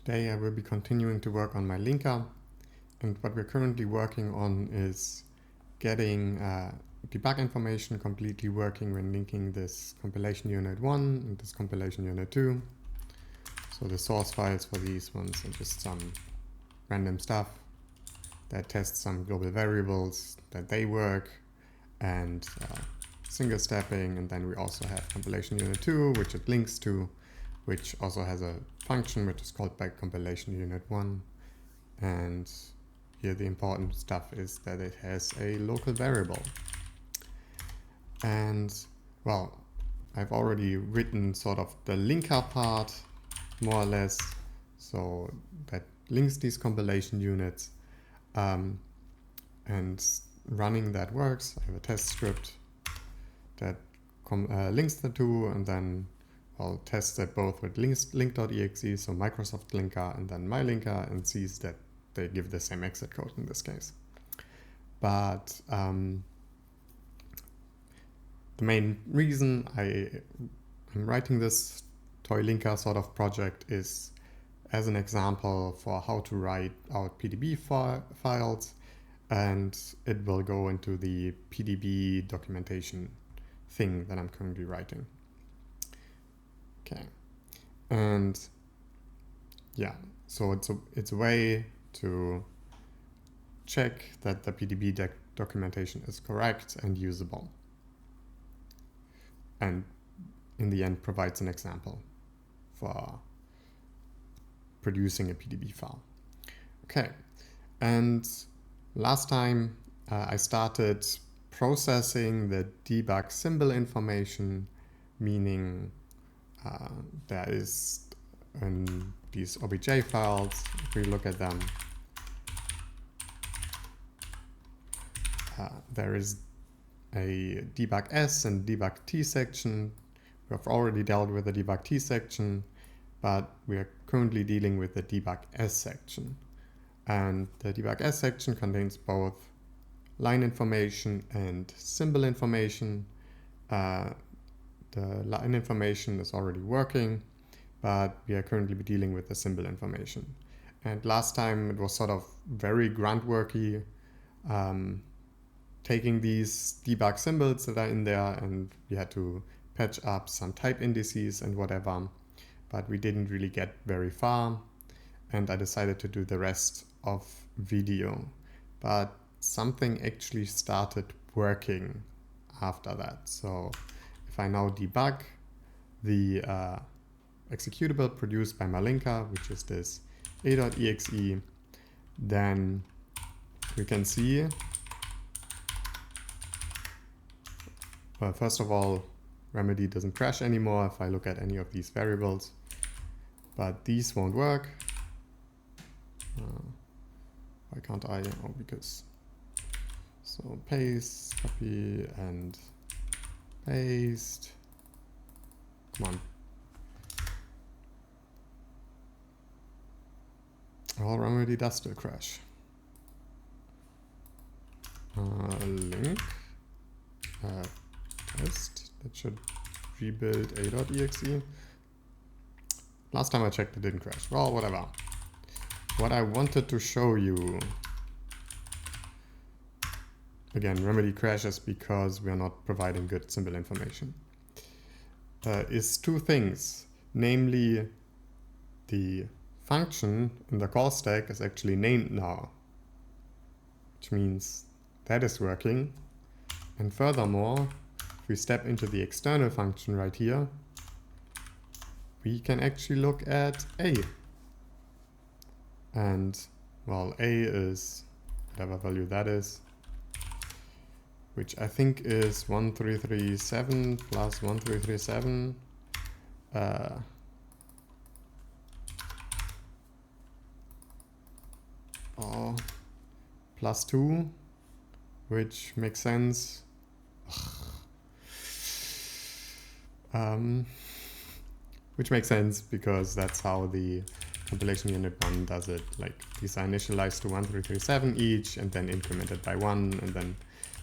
Today I will be continuing to work on my linker, and what we're currently working on is getting debug information completely working when linking this compilation unit 1 and this compilation unit 2. So the source files for these ones are just some random stuff that tests some global variables that they work, and single stepping, and then we also have compilation unit 2, which it links to, which also has a function which is called by compilation unit 1. And here the important stuff is that it has a local variable. And well, I've already written sort of the linker part more or less, so that links these compilation units, and running that works. I have a test script that links the two, and then I'll test that both with link.exe, so Microsoft linker, and then my linker, and sees that they give the same exit code in this case. But the main reason I'm writing this toy linker sort of project is as an example for how to write out PDB files, and it will go into the PDB documentation thing that I'm currently writing. Okay, and yeah, so it's a way to check that the PDB documentation is correct and usable, and in the end provides an example for producing a PDB file. Okay, and last time I started processing the debug symbol information, meaning there is in these OBJ files, if we look at them, there is a debug S and debug T section. We have already dealt with the debug T section, but we are currently dealing with the debug S section. And the debug S section contains both line information and symbol information. The line information is already working, but we are currently dealing with the symbol information. And last time it was sort of very grunt worky, taking these debug symbols that are in there, and we had to patch up some type indices and whatever, but we didn't really get very far, and I decided to do the rest of video. But something actually started working after that. So if I now debug the executable produced by my linker, which is this a.exe, then we can see, well, first of all, Remedy doesn't crash anymore if I look at any of these variables, but these won't work. Why can't I? Oh, because, so paste, copy, and paste. Come on. Well, Remedy does still crash. Link, test, that should rebuild a.exe. Last time I checked, it didn't crash. Well, whatever. What I wanted to show you, again, Remedy crashes because we are not providing good symbol information, is two things. Namely, the function in the call stack is actually named now, which means that is working. And furthermore, if we step into the external function right here, we can actually look at A. And well, A is whatever value that is, which I think is 1337 plus 1337. Plus 2, which makes sense. Which makes sense because that's how the compilation unit 1 does it. Like, these are initialized to 1337 each, and then incremented by 1, and then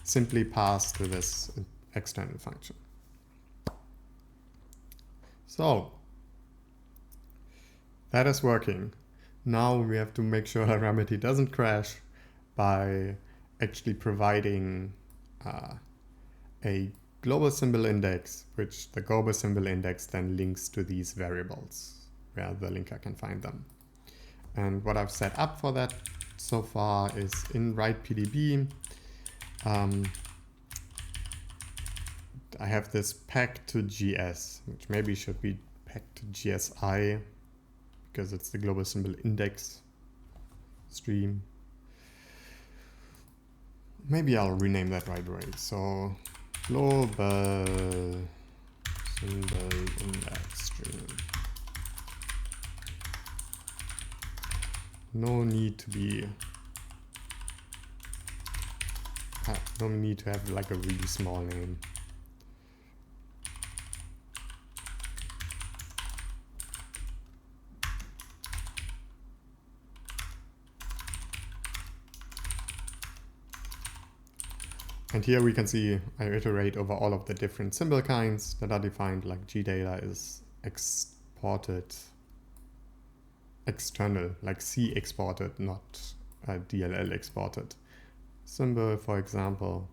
simply passed to this external function. So that is working. Now we have to make sure Remedy doesn't crash by actually providing a global symbol index, which the global symbol index then links to these variables where the linker can find them. And what I've set up for that so far is in write-pdb. I have this peg to GS, which maybe should be peg to GSI because it's the global symbol index stream. Maybe I'll rename that right away. So global symbol index stream. No need to have like a really small name. And here we can see I iterate over all of the different symbol kinds that are defined, like gdata is exported external, like C exported, not DLL exported symbol, for example.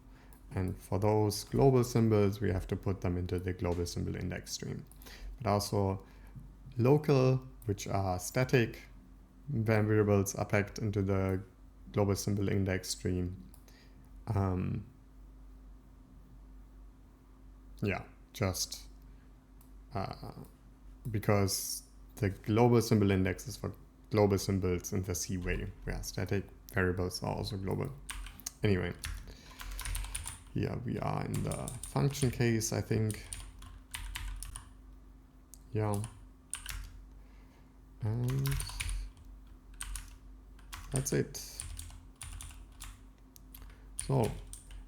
And for those global symbols, we have to put them into the global symbol index stream. But also local, which are static variables, are packed into the global symbol index stream. Because the global symbol index is for global symbols in the C way, where static variables are also global. Anyway, here we are in the function case, I think. Yeah. And that's it. So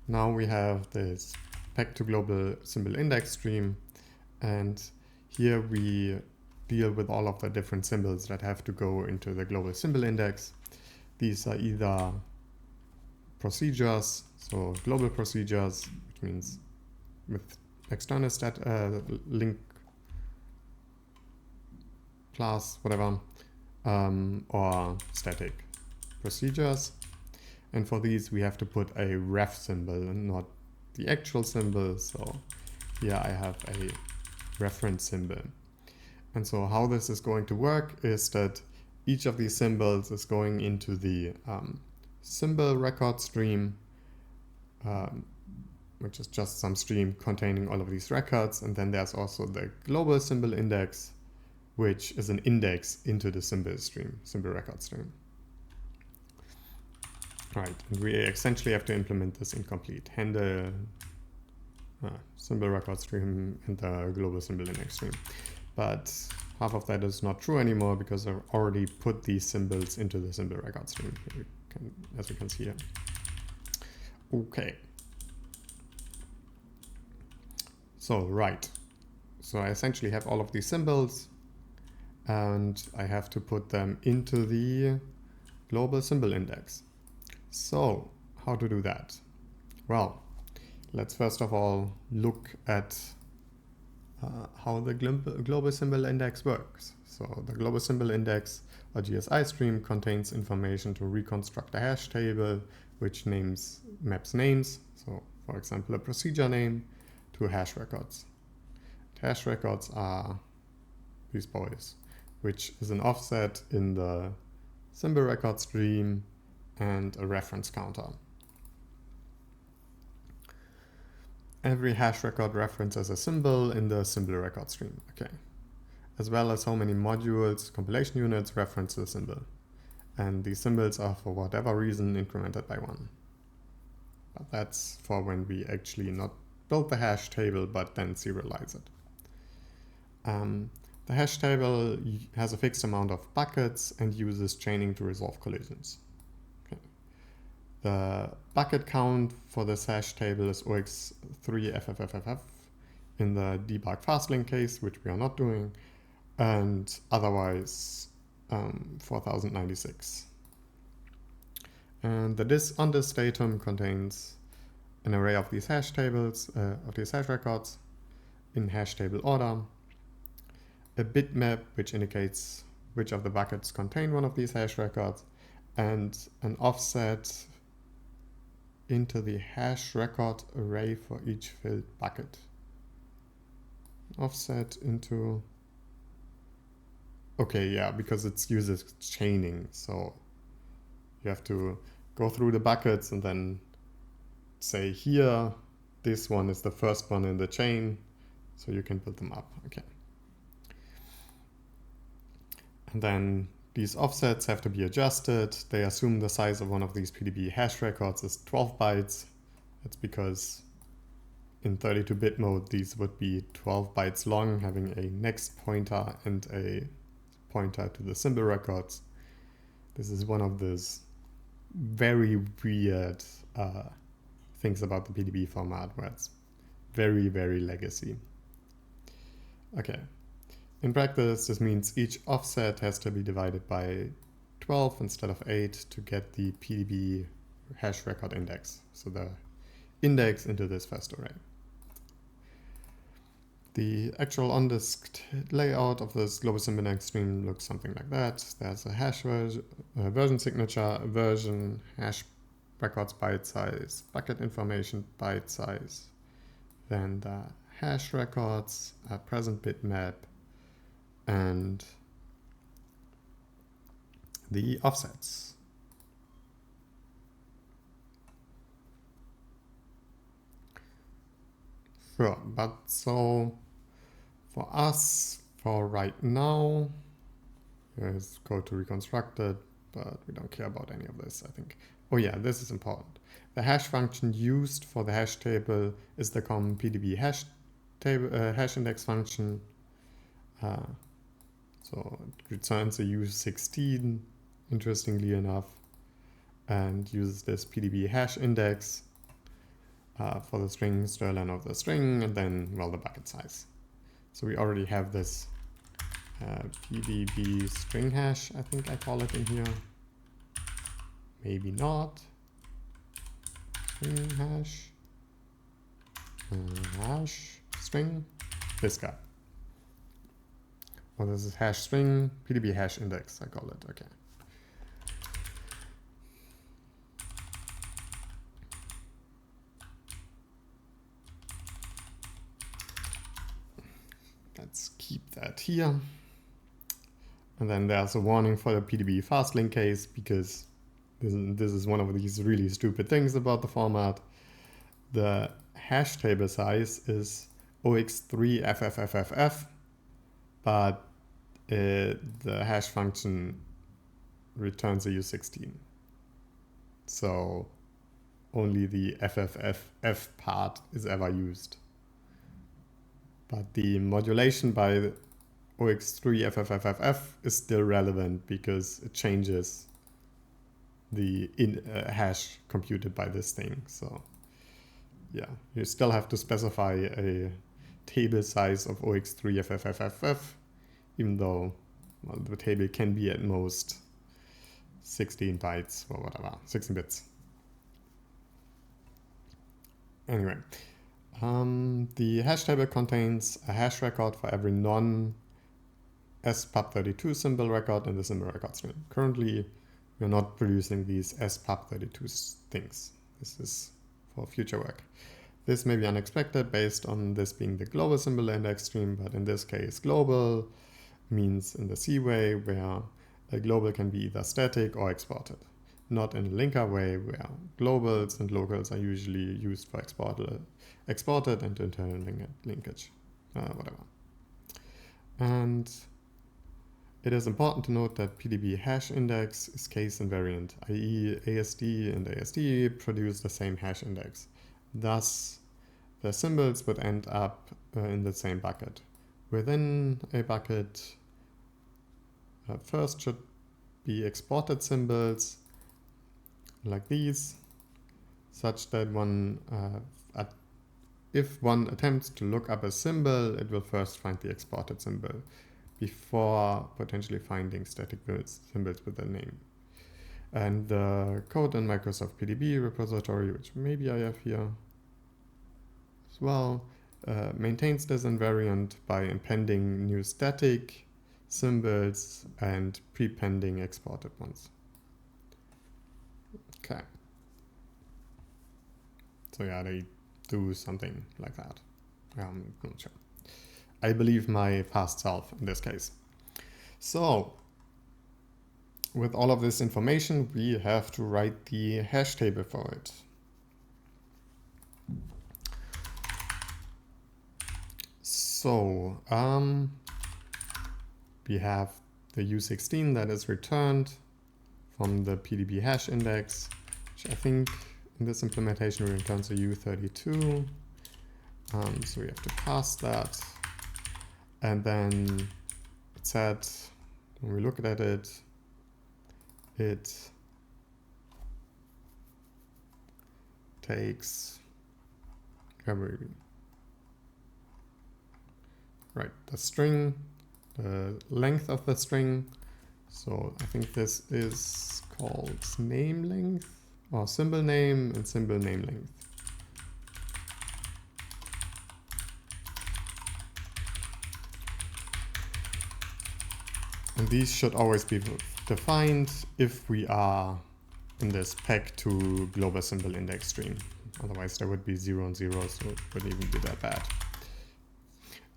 now we have this peg to global symbol index stream, and here we deal with all of the different symbols that have to go into the global symbol index. These are either procedures, so global procedures, which means with external link class, whatever, or static procedures. And for these, we have to put a ref symbol and not the actual symbol. So here I have a reference symbol. And so how this is going to work is that each of these symbols is going into the symbol record stream, which is just some stream containing all of these records. And then there's also the global symbol index, which is an index into the symbol record stream. Right, and we essentially have to implement this in complete. Handle symbol record stream and the global symbol index stream. But half of that is not true anymore because I've already put these symbols into the symbol record stream, as we can see here. Okay. So, right. So I essentially have all of these symbols, and I have to put them into the global symbol index. So, how to do that? Well, let's first of all look at how the global symbol index works. So the global symbol index, or GSI stream, contains information to reconstruct a hash table, which maps names. So for example, a procedure name to hash records. The hash records are these boys, which is an offset in the symbol record stream and a reference counter. Every hash record references a symbol in the symbol record stream, okay, as well as how many modules, compilation units reference the symbol. And these symbols are, for whatever reason, incremented by 1. But that's for when we actually not build the hash table, but then serialize it. The hash table has a fixed amount of buckets and uses chaining to resolve collisions. The bucket count for this hash table is OX3FFFF in the debug fastlink case, which we are not doing, and otherwise 4096. And the on this datum contains an array of these hash tables, of these hash records in hash table order, a bitmap which indicates which of the buckets contain one of these hash records, and an offset into the hash record array for each filled bucket. Offset into... Okay, yeah, because it uses chaining, so you have to go through the buckets and then say here, this one is the first one in the chain, so you can build them up. Okay. And then these offsets have to be adjusted. They assume the size of one of these PDB hash records is 12 bytes. That's because in 32-bit mode, these would be 12 bytes long, having a next pointer and a pointer to the symbol records. This is one of those very weird things about the PDB format, where it's very, very legacy. Okay. In practice, this means each offset has to be divided by 12 instead of 8 to get the PDB hash record index, so the index into this first array. The actual on-disk layout of this global symbol index stream looks something like that. There's a hash version signature, version, hash records byte size, bucket information byte size, then the hash records, a present bitmap, and the offsets. Sure, but so for us, for right now, let's go to reconstructed, but we don't care about any of this, I think. Oh yeah, this is important. The hash function used for the hash table is the common PDB hash index function. So it returns a U16, interestingly enough, and uses this PDB hash index for the string strlen of the string, and then, well, the bucket size. So we already have this PDB string hash, I think I call it in here. Maybe not. String hash. Hash string. This guy. Well, this is hash string, PDB hash index, I call it. Okay. Let's keep that here. And then there's a warning for the PDB fastlink case, because this is one of these really stupid things about the format. The hash table size is OX3FFFFF, but the hash function returns a U16. So only the FFFF part is ever used. But the modulation by the OX3FFFF is still relevant because it changes the hash computed by this thing. So yeah, you still have to specify a table size of OX3FFFF, even though, well, the table can be at most 16 bytes or whatever, 16 bits. Anyway, the hash table contains a hash record for every non-SPUB32 symbol record in the symbol record stream. Currently, we're not producing these SPUB32 things. This is for future work. This may be unexpected based on this being the global symbol index stream, but in this case, global means in the C way, where a global can be either static or exported. Not in a linker way, where globals and locals are usually used for exported and internal linkage, whatever. And it is important to note that PDB hash index is case invariant, i.e. ASD and ASD produce the same hash index. Thus, the symbols would end up in the same bucket. Within a bucket, first should be exported symbols like these, such that if one attempts to look up a symbol, it will first find the exported symbol before potentially finding static symbols with a name. And the code in Microsoft PDB repository, which maybe I have here as well, maintains this invariant by appending new static symbols, and prepending exported ones. Okay. So yeah, they do something like that. I'm not sure. I believe my past self in this case. So with all of this information, we have to write the hash table for it. So we have the U16 that is returned from the PDB hash index, which I think in this implementation returns a U32. So we have to pass that. And then it said, when we look at it, it takes the string, the length of the string. So I think this is called name length, or symbol name and symbol name length. And these should always be defined if we are in this peg to global symbol index stream. Otherwise there would be 0 and 0, so it wouldn't even be that bad.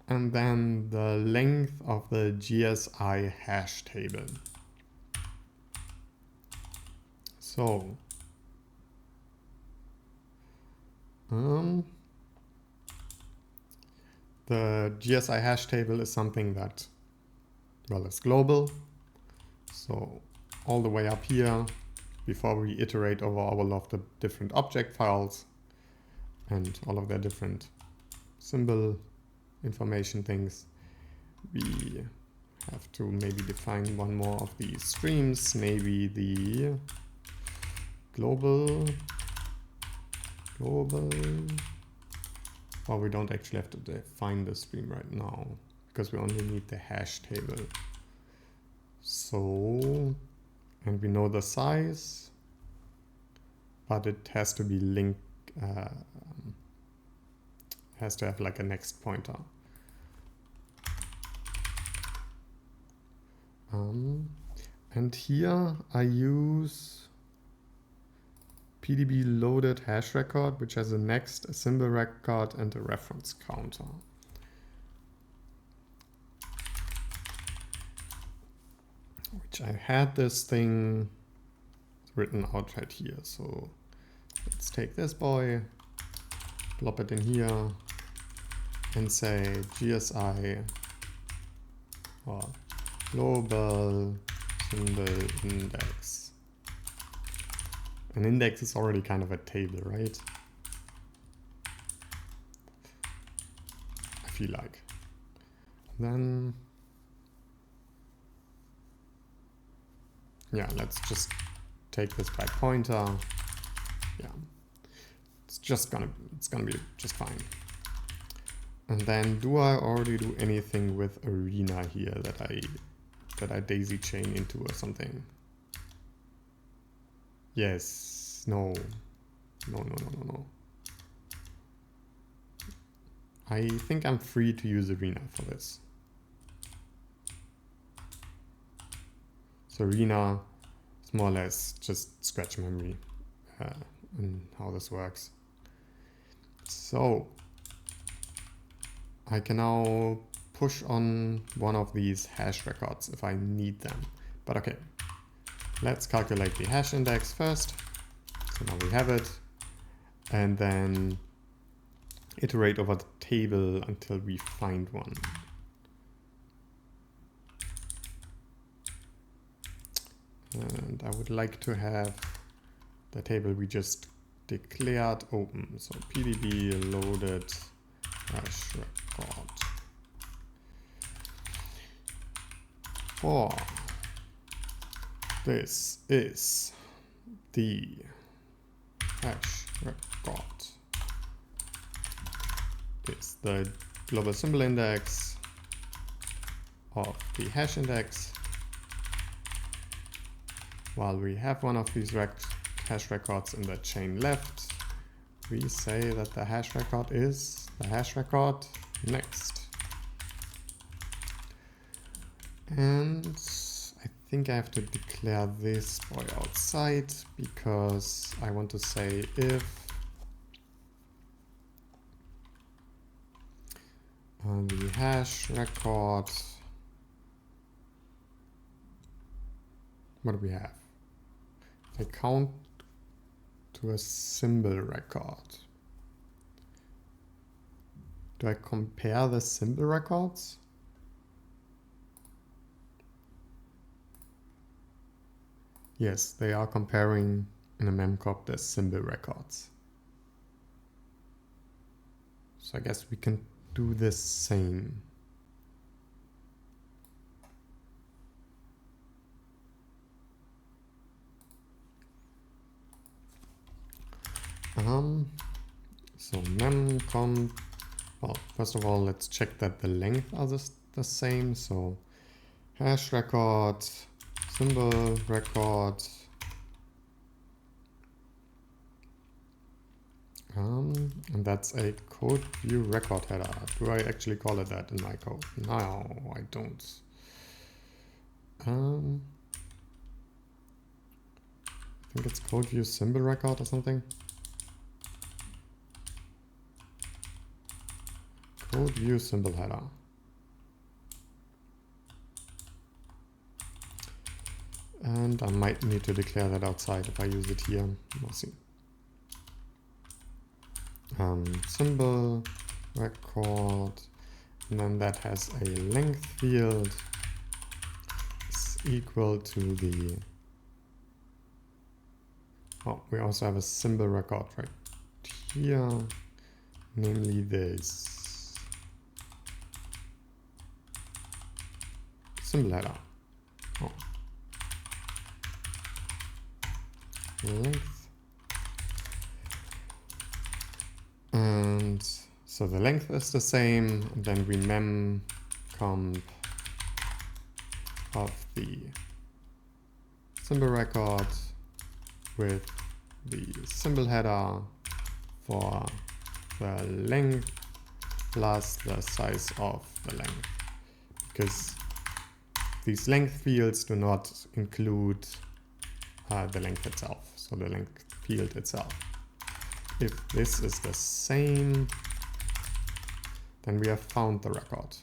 And then the length of the GSI hash table. So the GSI hash table is something that, well, it's global. So all the way up here, before we iterate over all of the different object files and all of their different symbol information things, we have to maybe define one more of these streams, maybe the global, well, we don't actually have to define the stream right now because we only need the hash table. So, and we know the size, but it has to be linked, has to have like a next pointer. And here I use PDB loaded hash record, which has a next, a symbol record, and a reference counter. Which I had this thing written out right here. So let's take this boy, plop it in here, and say GSI or global symbol index. An index is already kind of a table, right? I feel like. Then, yeah, let's just take this by pointer. Yeah, it's gonna be just fine. And then, do I already do anything with Arena here that I daisy chain into or something? Yes, no. I think I'm free to use Arena for this. So Arena is more or less just scratch memory and how this works. So I can now push on one of these hash records if I need them. But okay, let's calculate the hash index first. So now we have it. And then iterate over the table until we find one. And I would like to have the table we just declared open. So PDB loaded hash record for this is the hash record. It's the global symbol index of the hash index. While we have one of these hash records in the chain left, we say that the hash record is the hash record next. think I have to declare this boy outside because I want to say if the hash record, what do we have? If I count to a symbol record, do I compare the symbol records? Yes, they are comparing in a memcop the symbol records. So I guess we can do the same. So memcomp, well, first of all, let's check that the length are the same. So hash record, symbol record, and that's a code view record header. Do I actually call it that in my code? No, I don't. I think it's code view symbol record or something. Code view symbol header. And I might need to declare that outside if I use it here. We'll see. Symbol record, and then that has a length field is equal to the, oh, we also have a symbol record right here, namely this symbol header. Oh. Length. And so the length is the same, and then we memcomp of the symbol record with the symbol header for the length plus the size of the length, because these length fields do not include the length itself, so the length field itself. If this is the same, then we have found the record.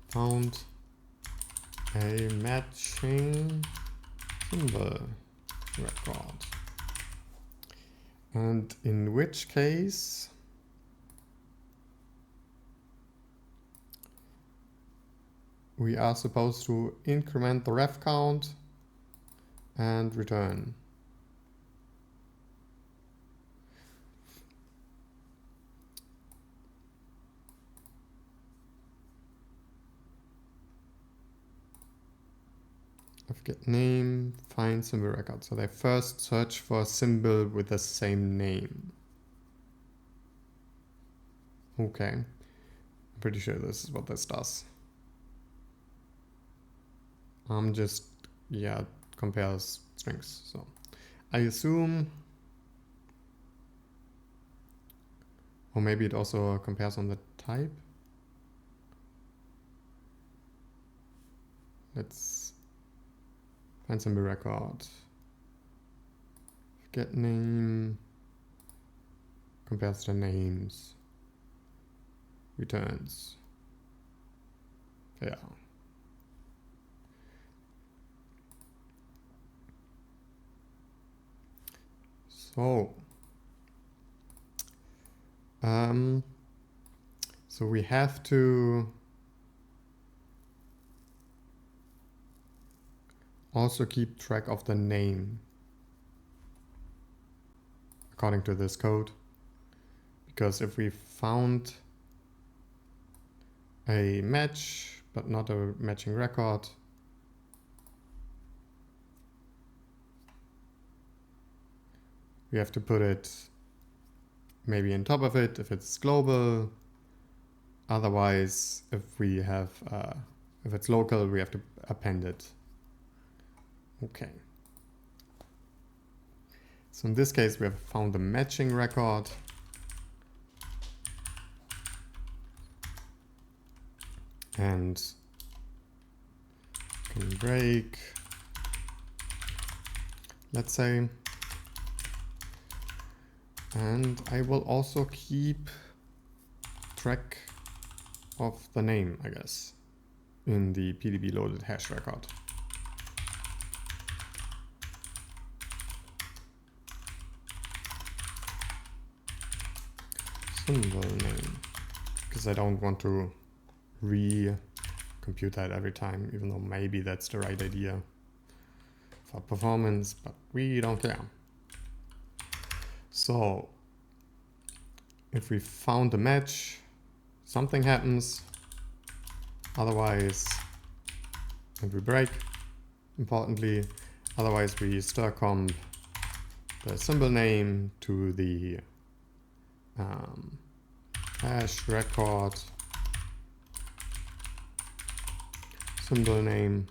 Found a matching symbol record. And in which case, we are supposed to increment the ref count and return. Get name, find symbol record. So they first search for a symbol with the same name. Okay, I'm pretty sure this is what this does. Just, yeah, compares strings. So I assume, or maybe it also compares on the type. Let's find symbol record. Get name, compares the names, returns. Yeah. So we have to also keep track of the name according to this code, because if we found a match but not a matching record, we have to put it maybe on top of it if it's global. Otherwise, if we have, if it's local, we have to append it. Okay. So in this case, we have found the matching record. and can break, let's say. And I will also keep track of the name, I guess, in the PDB loaded hash record. Symbol name, because I don't want to compute that every time, even though maybe that's the right idea for performance, but we don't care. So if we found a match, something happens. Otherwise, and we break, importantly, otherwise we stir comp the symbol name to the hash record symbol name,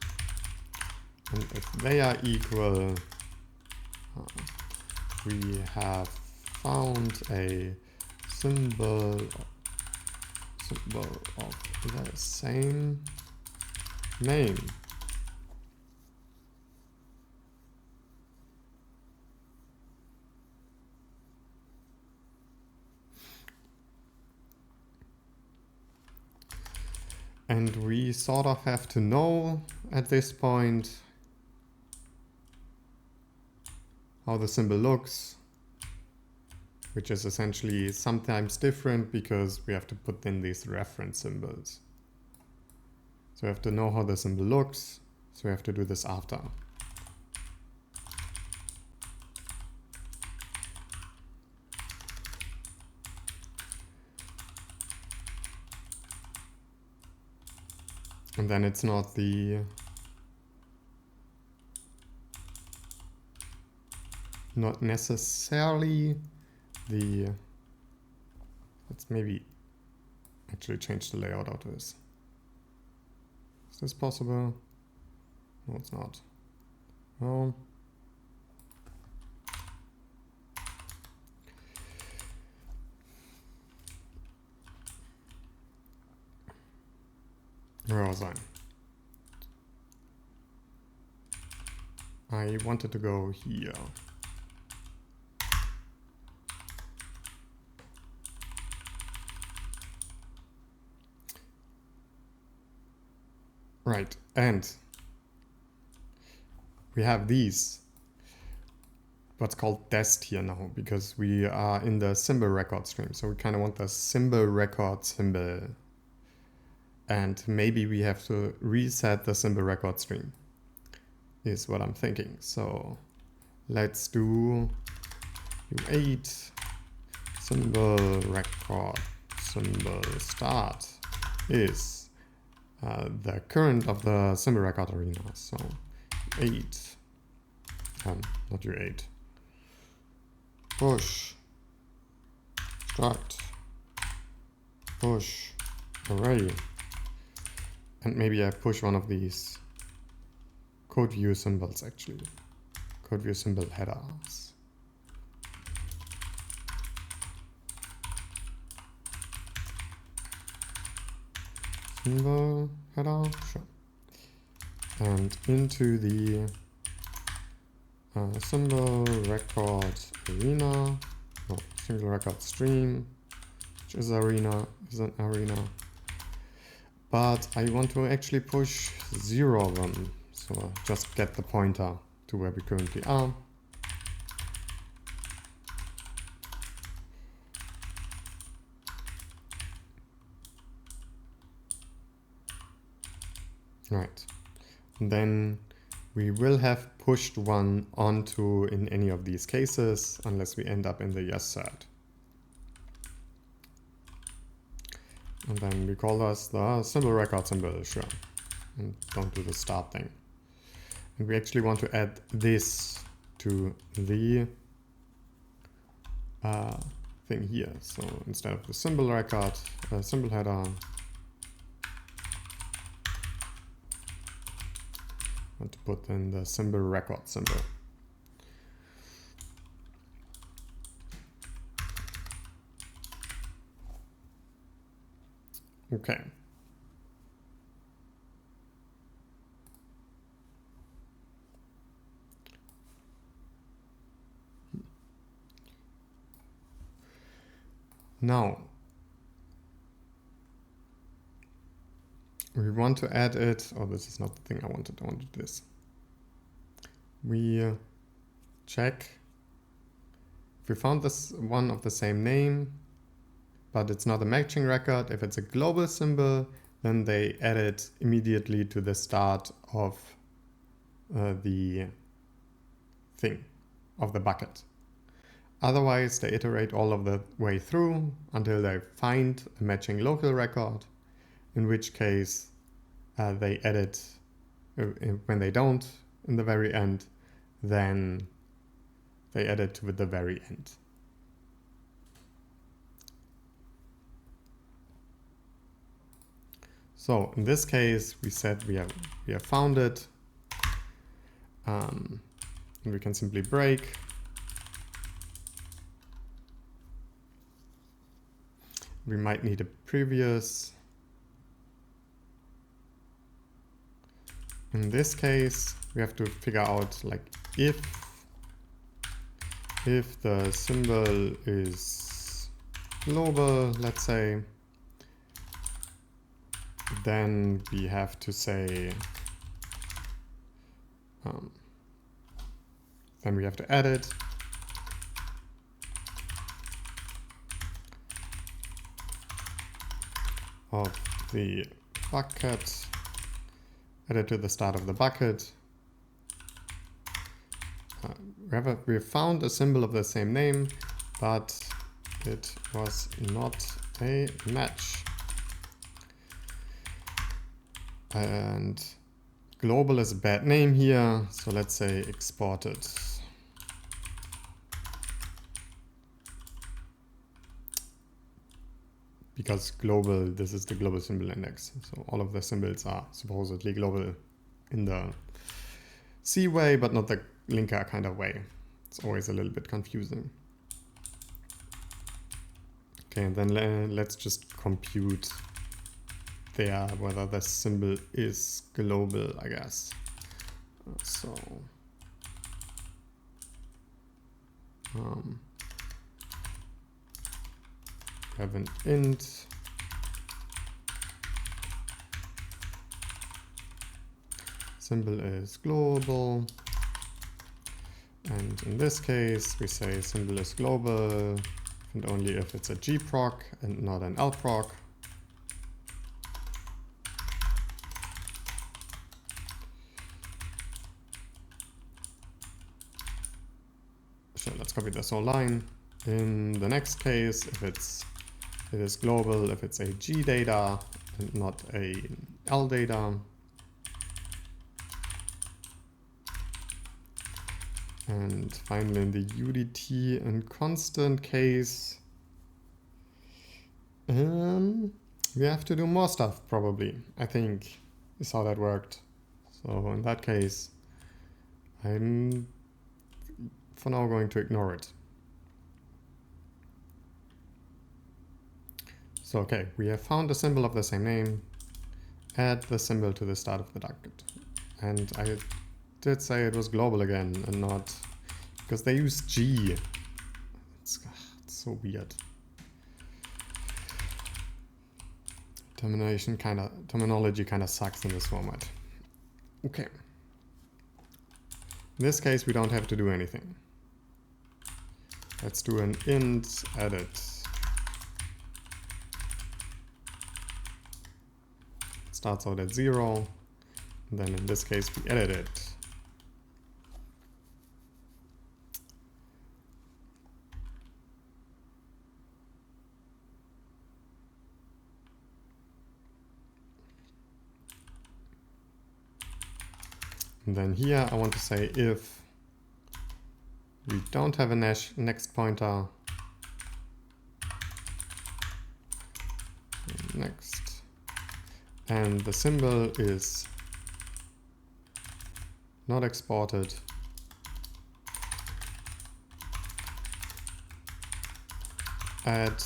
and if they are equal, we have found a symbol of the same name. And we sort of have to know at this point how the symbol looks, which is essentially sometimes different because we have to put in these reference symbols. So we have to know how the symbol looks, so we have to do this after. And then it's not necessarily the, let's maybe actually change the layout out of this. Is this possible? No, it's not. Well, where was I? I wanted to go here. Right, and we have these, what's called dest here now, because we are in the symbol record stream. So we kind of want the symbol record symbol. And maybe we have to reset the symbol record stream, is what I'm thinking. So let's do U8 symbol record symbol start is the current of the symbol record arena. So 8, not U8, push start push array. And maybe I push one of these code view symbols, actually. Code view symbol headers. Symbol header, sure. And into the symbol record arena, no, symbol record stream, which is arena, is an arena. But I want to actually push 0 of them, so just get the pointer to where we currently are. Right, and then we will have pushed one onto in any of these cases, unless we end up in the yes set. And then we call this the symbol record symbol, sure. And don't do the start thing. And we actually want to add this to the thing here. So instead of the symbol record, symbol header, I want to put in the symbol record symbol. Okay. Now, we want to add it. Oh, this is not the thing I wanted. I wanted this. We check if we found this one of the same name, but it's not a matching record. If it's a global symbol, then they add it immediately to the start of the thing, of the bucket. Otherwise, they iterate all of the way through until they find a matching local record, in which case they add it. When they don't in the very end, then they add it to the very end. So in this case, we said we have found it. And we can simply break. We might need a previous. In this case, we have to figure out like if the symbol is global, let's say, then we have to say then we have to add it. Of the bucket, add it to the start of the bucket. We have found a symbol of the same name, but it was not a match. And global is a bad name here, so let's say exported. Because global, this is the global symbol index. So all of the symbols are supposedly global in the C way, but not the linker kind of way. It's always a little bit confusing. Okay, and then let's just compute there whether the symbol is global, I guess. So have an int symbol is global, and in this case we say symbol is global and only if it's a gproc and not an lproc. So let's copy this whole line. In the next case, if it is global, if it's a G data and not a L data. And finally in the UDT and constant case, we have to do more stuff probably, I think is how that worked. So in that case, I'm for now going to ignore it. So okay, we have found a symbol of the same name, add the symbol to the start of the bucket. And I did say it was global again and not, because they use G. It's so weird. Terminology kind of sucks in this format. Okay. In this case, we don't have to do anything. Let's do an int edit. Starts out at 0. And then in this case, we edit it. And then here I want to say if we don't have a next pointer, next, and the symbol is not exported, add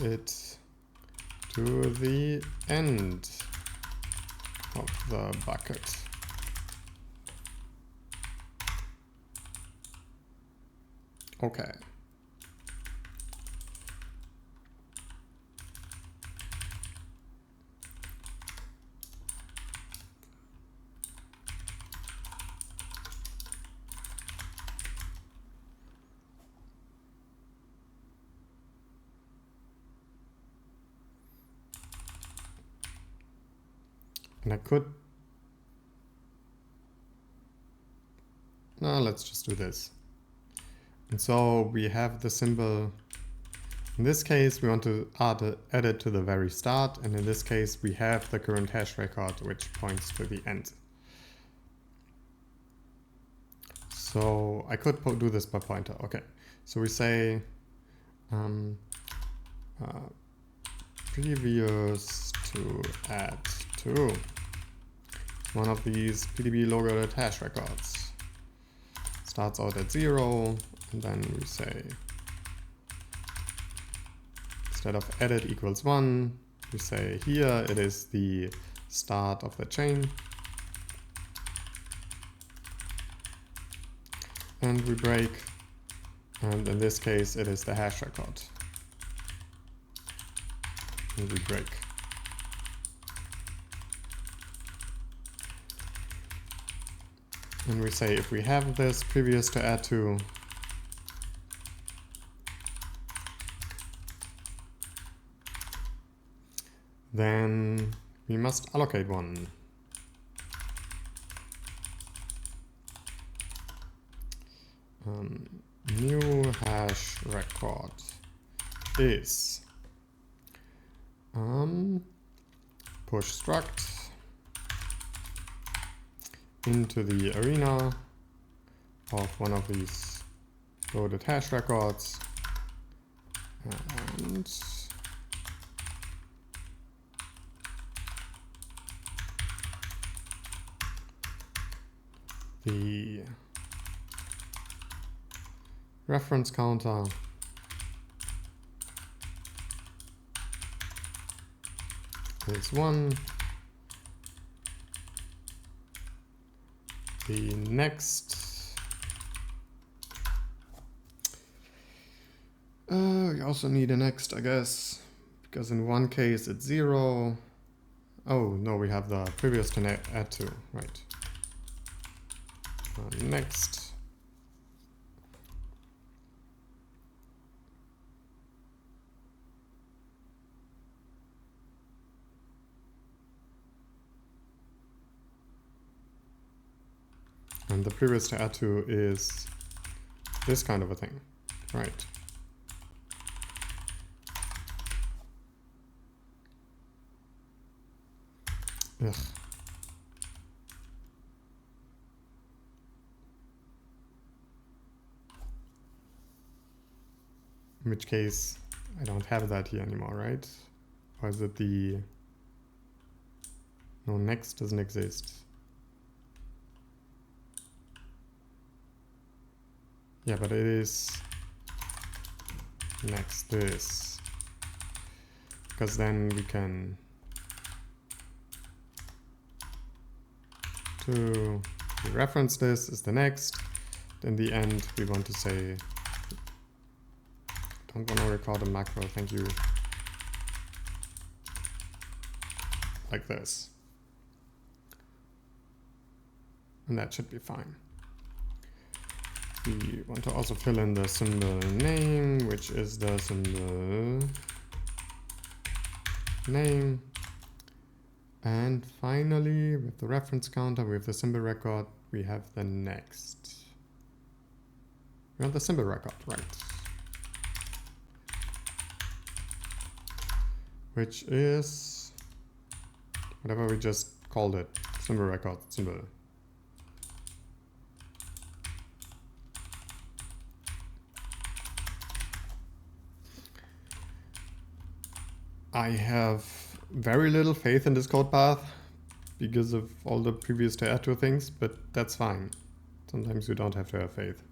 it to the end of the bucket. Okay. And I could, no, let's just do this. And so we have the symbol. In this case, we want to add it to the very start. And in this case, we have the current hash record, which points to the end. So I could do this by pointer. Okay. So we say previous to add to one of these PDB located hash records. Starts out at 0, and then we say instead of edit equals 1, we say here it is the start of the chain. And we break, and in this case it is the hash record. And we break. And we say if we have this previous to add to, then we must allocate one. New hash record is push struct into the arena of one of these loaded hash records, and the reference counter is 1. The next, we also need a next, I guess, because in one case it's 0. Oh no, we have the previous to add to, right? Next. And the previous to add to is this kind of a thing, right? Ugh. In which case, I don't have that here anymore, right? Or is it the... No, next doesn't exist. Yeah, but it is next this, because then we can to reference this is the next. In the end, we want to say, don't want to record a macro, thank you, like this. And that should be fine. We want to also fill in the symbol name, which is the symbol name. And finally, with the reference counter, with the symbol record, we have the next. We want the symbol record, right? Which is whatever we just called it, symbol record symbol. I have very little faith in this code path because of all the previous to add to things, but that's fine. Sometimes you don't have to have faith.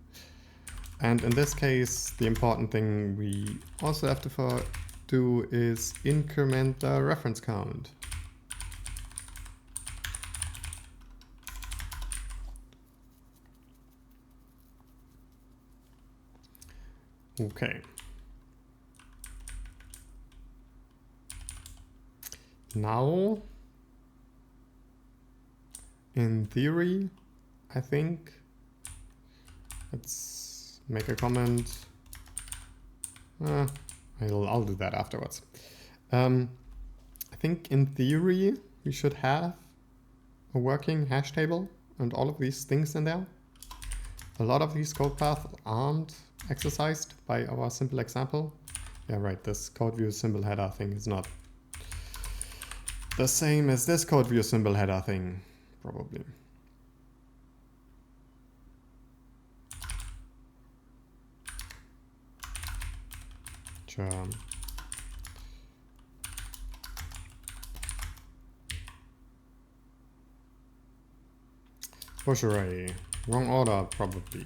And in this case, the important thing we also have to do is increment the reference count. Okay. Now, in theory, I think, let's make a comment. I'll do that afterwards. I think in theory, we should have a working hash table and all of these things in there. A lot of these code paths aren't exercised by our simple example. Yeah, right, this code view symbol header thing is not the same as this code view symbol header thing, probably. Sure. Push array. Wrong order, probably.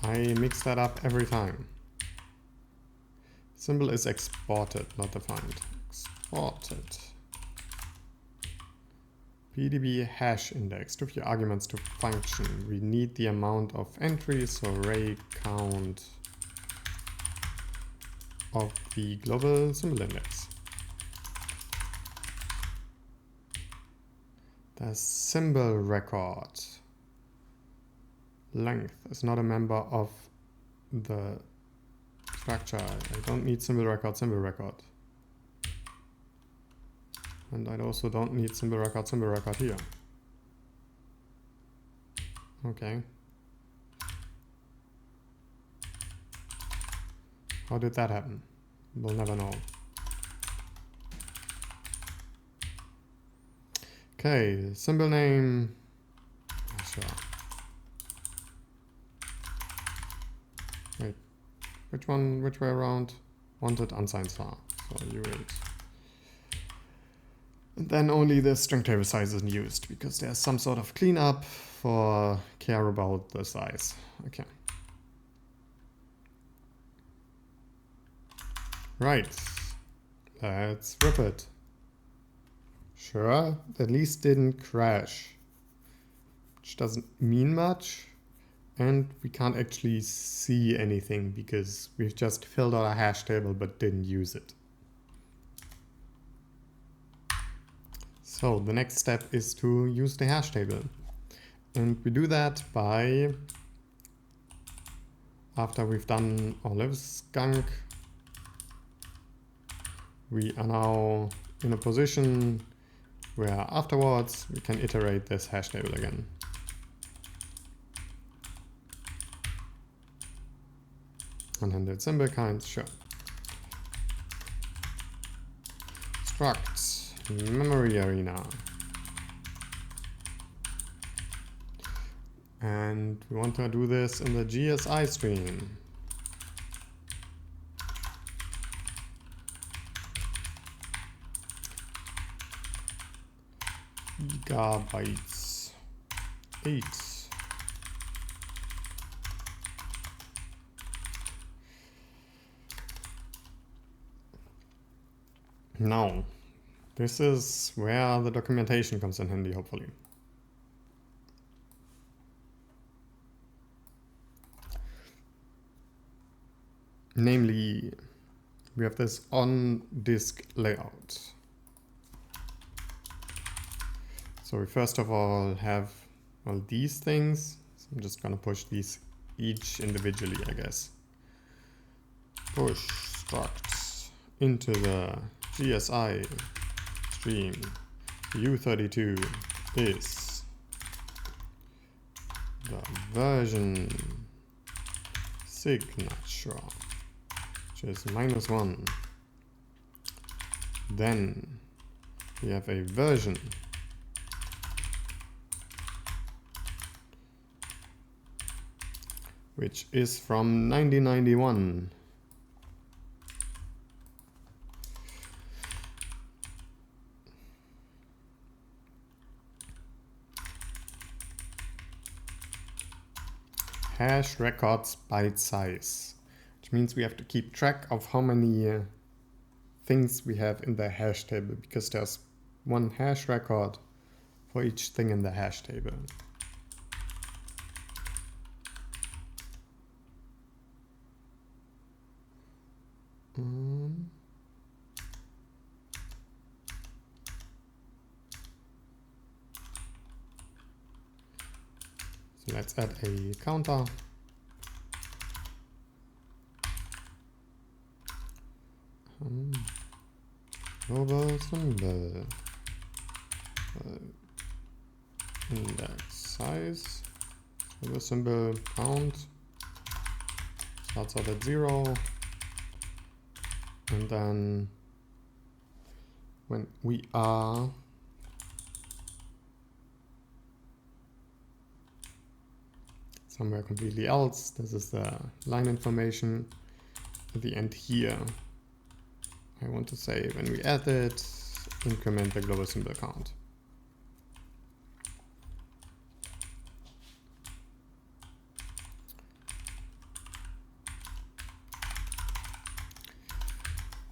I mix that up every time. Symbol is exported, not defined. Exported. PDB hash index. To few arguments to function. We need the amount of entries, so array count of the global symbol index. The symbol record length is not a member of the structure. I don't need symbol record. And I also don't need symbol record here. Okay. How did that happen? We'll never know. Okay, symbol name. Sure. Wait, which way around? Wanted unsigned star. So U8. And then only the string table size isn't used because there's some sort of cleanup for care about the size. Okay. Right. Let's rip it. Sure, at least didn't crash. Which doesn't mean much. And we can't actually see anything because we've just filled out a hash table but didn't use it. So the next step is to use the hash table. And we do that by, after we've done olive skunk, we are now in a position where afterwards we can iterate this hash table again. Unhandled symbol kinds, sure. Struct memory arena. And we want to do this in the GSI stream. Gigabytes 8. Now, this is where the documentation comes in handy, hopefully. Namely, we have this on-disk layout. So we first of all have all these things. So I'm just going to push these each individually, I guess. Push structs into the GSI stream. U32 is the version signature, which is -1. Then we have a version which is from 1991. Hash records byte size, which means we have to keep track of how many things we have in the hash table, because there's one hash record for each thing in the hash table. So let's add a counter. Global symbol. index size, so the symbol count starts out at 0, and then when we are somewhere completely else, this is the line information. At the end here, I want to say when we add it, increment the global symbol count.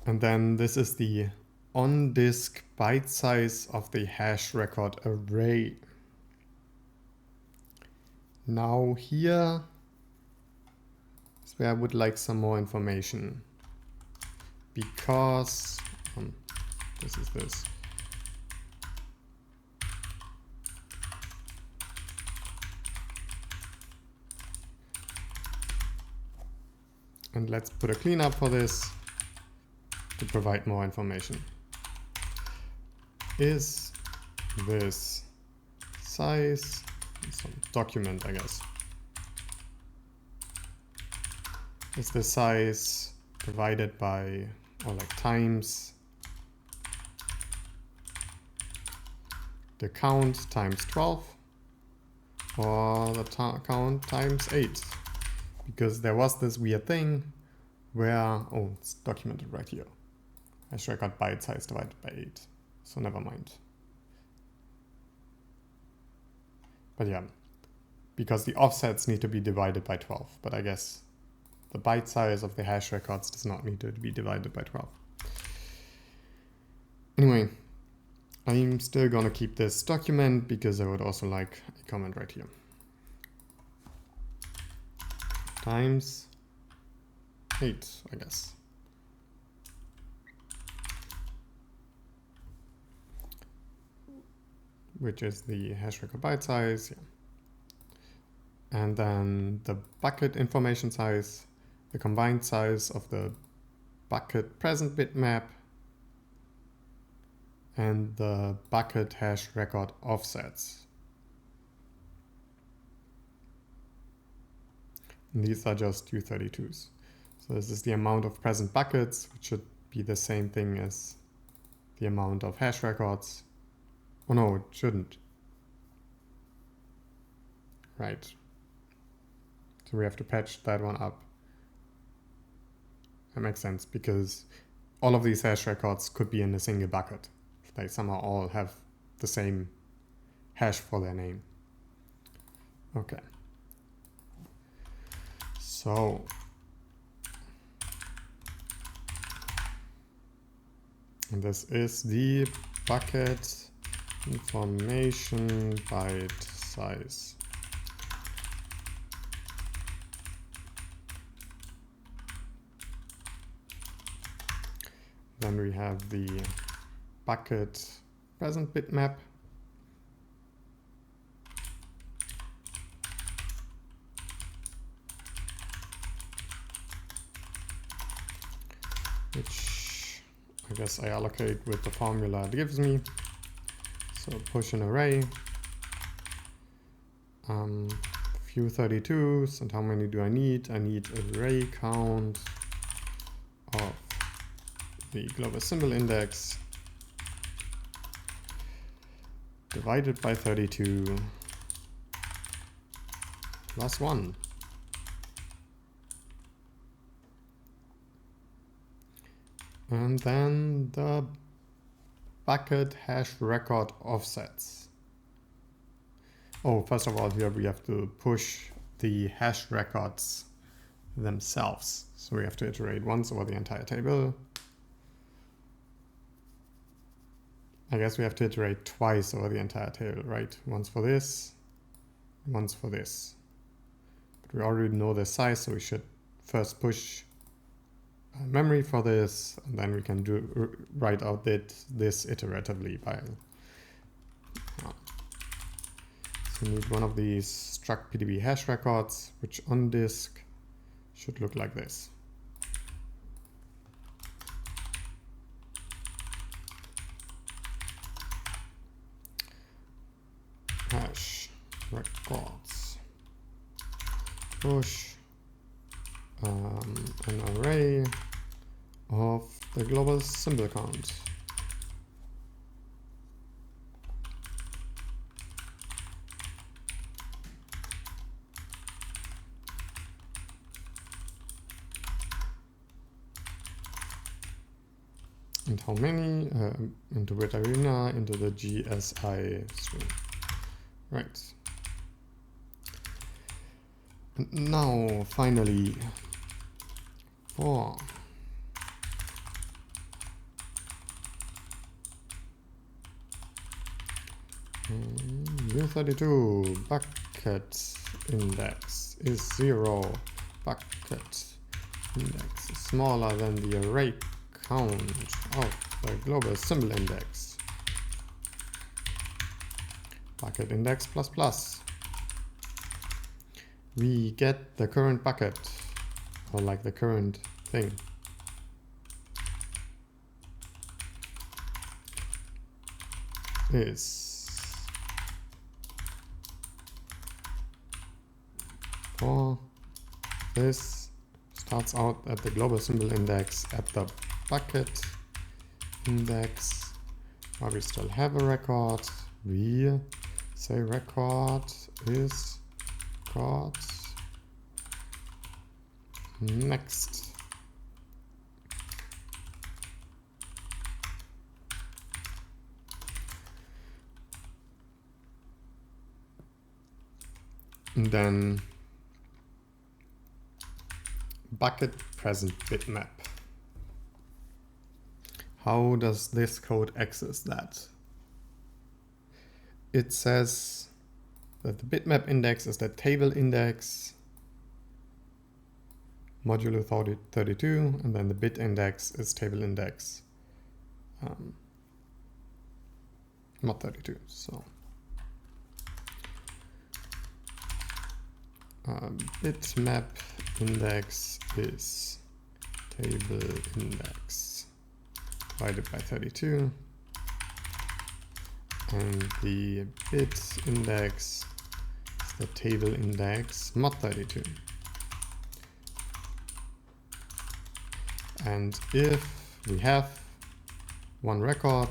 And then this is the on-disk byte size of the hash record array. Now here is where I would like some more information, because this is this. And let's put a cleanup for this to provide more information. Is this size, some document, I guess. Is the size divided by, or like times, the count times 12, or the count times 8? Because there was this weird thing where, oh, it's documented right here. Hash record byte size divided by 8. So never mind. But yeah, because the offsets need to be divided by 12. But I guess the byte size of the hash records does not need to be divided by 12. Anyway, I'm still gonna keep this document because I would also like a comment right here. Times 8, I guess. Which is the hash record byte size. Yeah. And then the bucket information size, the combined size of the bucket present bitmap, and the bucket hash record offsets. And these are just U32s. So this is the amount of present buckets, which should be the same thing as the amount of hash records. Oh no, it shouldn't. Right. So we have to patch that one up. That makes sense, because all of these hash records could be in a single bucket. They somehow all have the same hash for their name. Okay. So and this is the bucket information byte size. Then we have the bucket present bitmap. Which I guess I allocate with the formula it gives me. So push an array, few 32s, and how many do I need? I need array count of the global symbol index divided by 32 plus 1. And then the bucket hash record offsets. Oh, first of all, here we have to push the hash records themselves. So we have to iterate once over the entire table. I guess we have to iterate twice over the entire table, right? Once for this, once for this. But we already know the size, so we should first push memory for this, and then we can write out this iteratively by. So we need one of these struct PDB hash records, which on disk should look like this. Hash records push an array of the global symbol count. And how many? Into bit arena, into the GSI string. Right. And now, finally, for U32 bucket index is 0. Bucket index is smaller than the array count of the global symbol index. Bucket index plus plus. We get the current bucket, or like the current thing. Is for this starts out at the global symbol index at the bucket index, while we still have a record. We say record is records next. And then bucket present bitmap. How does this code access that? It says that the bitmap index is the table index modulo 32, and then the bit index is table index mod 32. So bitmap index is table index divided by 32, and the bit index is the table index mod 32. And if we have one record,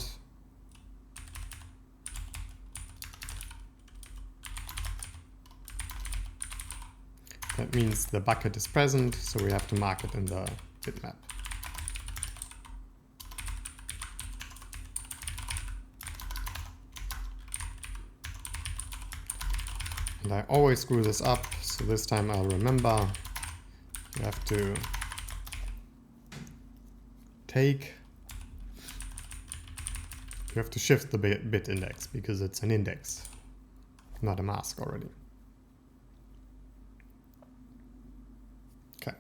that means the bucket is present, so we have to mark it in the bitmap. And I always screw this up, so this time I'll remember. You have to shift the bit index because it's an index, not a mask already. Okay.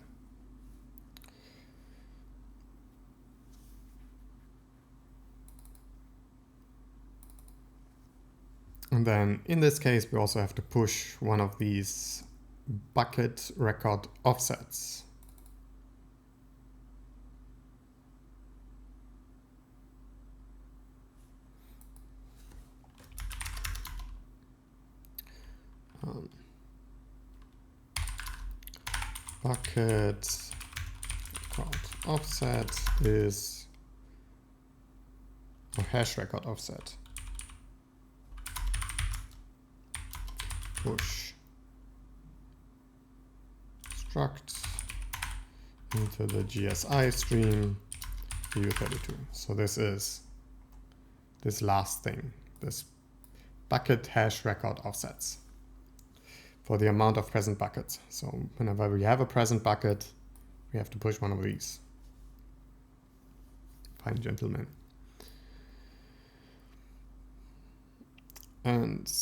And then in this case, we also have to push one of these bucket record offsets. Bucket record offset is a hash record offset. Push struct into the GSI stream U32. So this is this last thing, this bucket hash record offsets for the amount of present buckets. So whenever we have a present bucket, we have to push one of these. Fine, gentlemen. And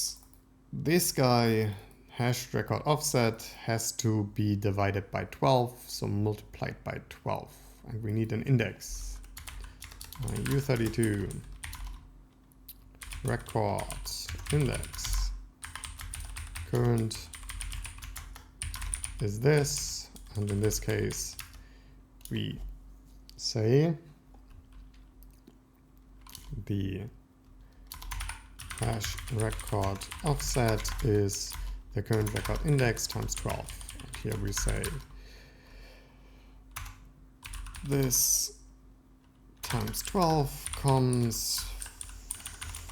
this guy, hash record offset, has to be divided by 12, so multiplied by 12. And we need an index. U32 record index. Current is this, and in this case we say the hash record offset is the current record index times 12. And here we say this times 12 comes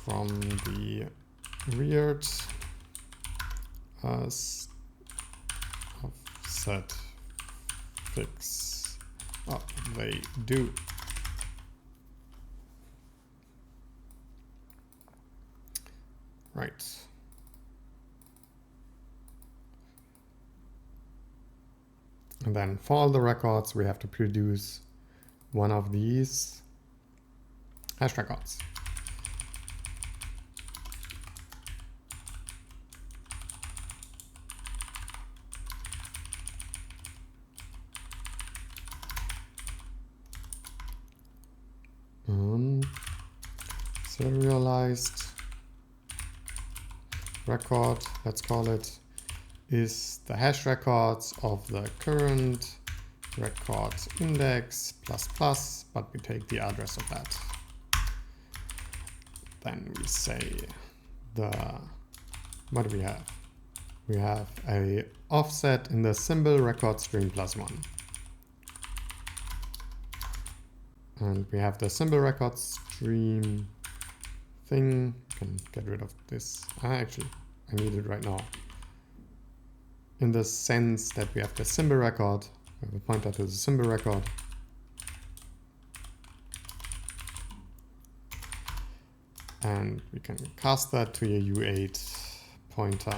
from the weird offset fix up they do. Right. And then for all the records, we have to produce one of these hash records. Serialized record, let's call it, is the hash records of the current record index plus, but we take the address of that. Then we say what do we have? We have a offset in the symbol record stream +1. And we have the symbol record stream thing. Can get rid of this. Actually, I need it right now. In the sense that we have the symbol record, we have a pointer to the symbol record. And we can cast that to a U8 pointer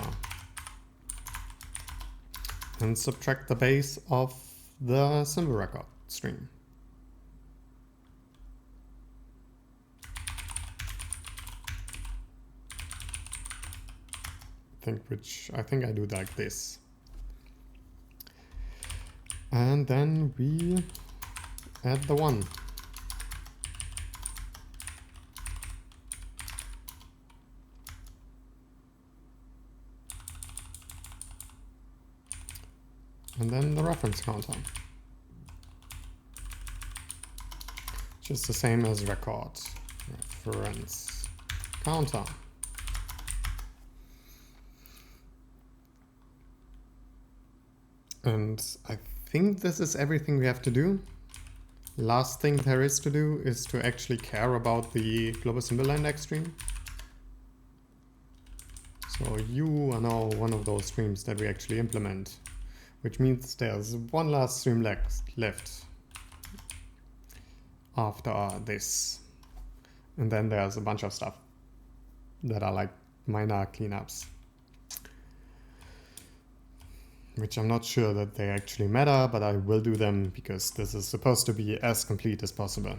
and subtract the base of the symbol record stream. I think I do like this. And then we add the 1. And then the reference counter. Just the same as record. Reference counter. And I think this is everything we have to do. Last thing there is to do is to actually care about the global symbol index stream. So you are now one of those streams that we actually implement, which means there's one last stream left after this. And then there's a bunch of stuff that are like minor cleanups, which I'm not sure that they actually matter, but I will do them because this is supposed to be as complete as possible.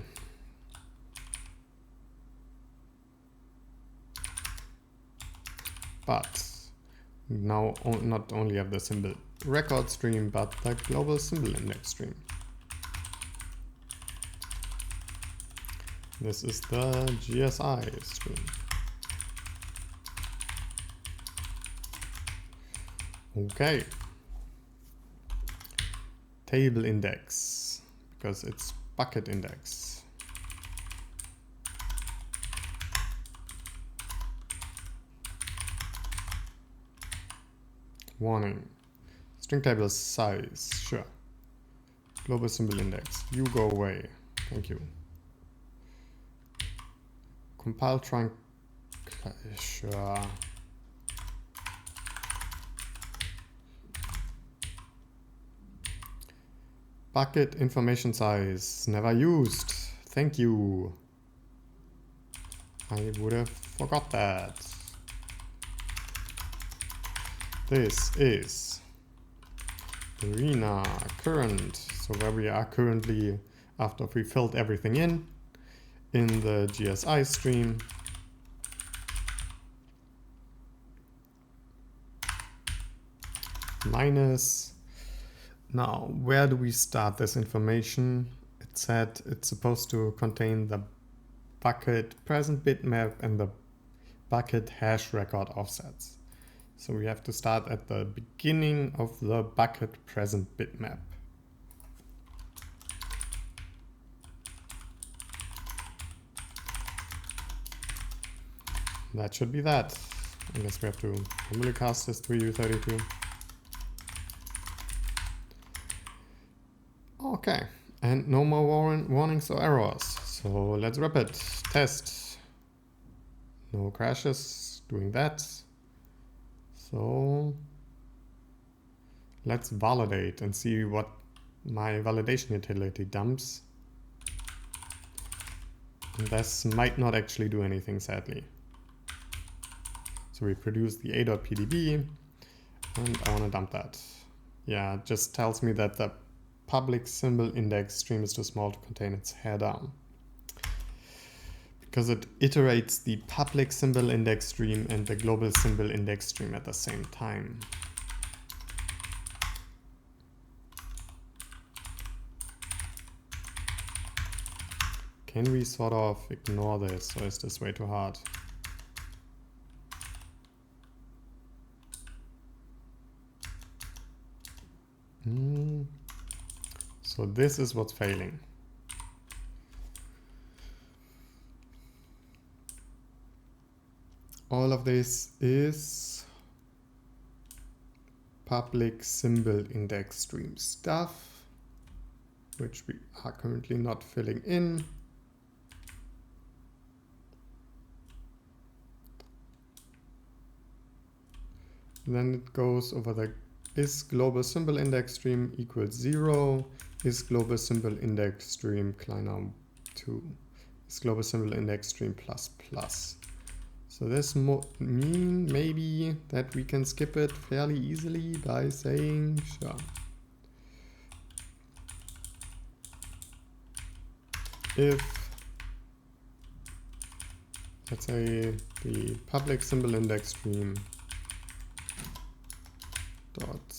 But now not only have the symbol record stream, but the global symbol index stream. This is the GSI stream. Okay. Table index, because it's bucket index. Warning. String table size, sure. Global symbol index, you go away. Thank you. Compile trunk, sure. Bucket information size, never used. Thank you. I would have forgot that. This is arena current, so where we are currently after we filled everything in the GSI stream. Minus. Now, where do we start this information? It said it's supposed to contain the bucket present bitmap and the bucket hash record offsets. So we have to start at the beginning of the bucket present bitmap. That should be that. I guess we have to normally cast this to U32. Okay, and no more warnings or errors. So let's rip it. Test. No crashes. Doing that. So let's validate and see what my validation utility dumps. And this might not actually do anything, sadly. So we produce the a.pdb and I want to dump that. Yeah, it just tells me that the public symbol index stream is too small to contain its header. Because it iterates the public symbol index stream and the global symbol index stream at the same time. Can we sort of ignore this, or is this way too hard? So this is what's failing. All of this is public symbol index stream stuff, which we are currently not filling in. Then it goes over the is global symbol index stream equals 0, is global symbol index stream kleiner 2, is global symbol index stream plus plus. So this mean maybe that we can skip it fairly easily by saying sure. If, let's say, the public symbol index stream dot,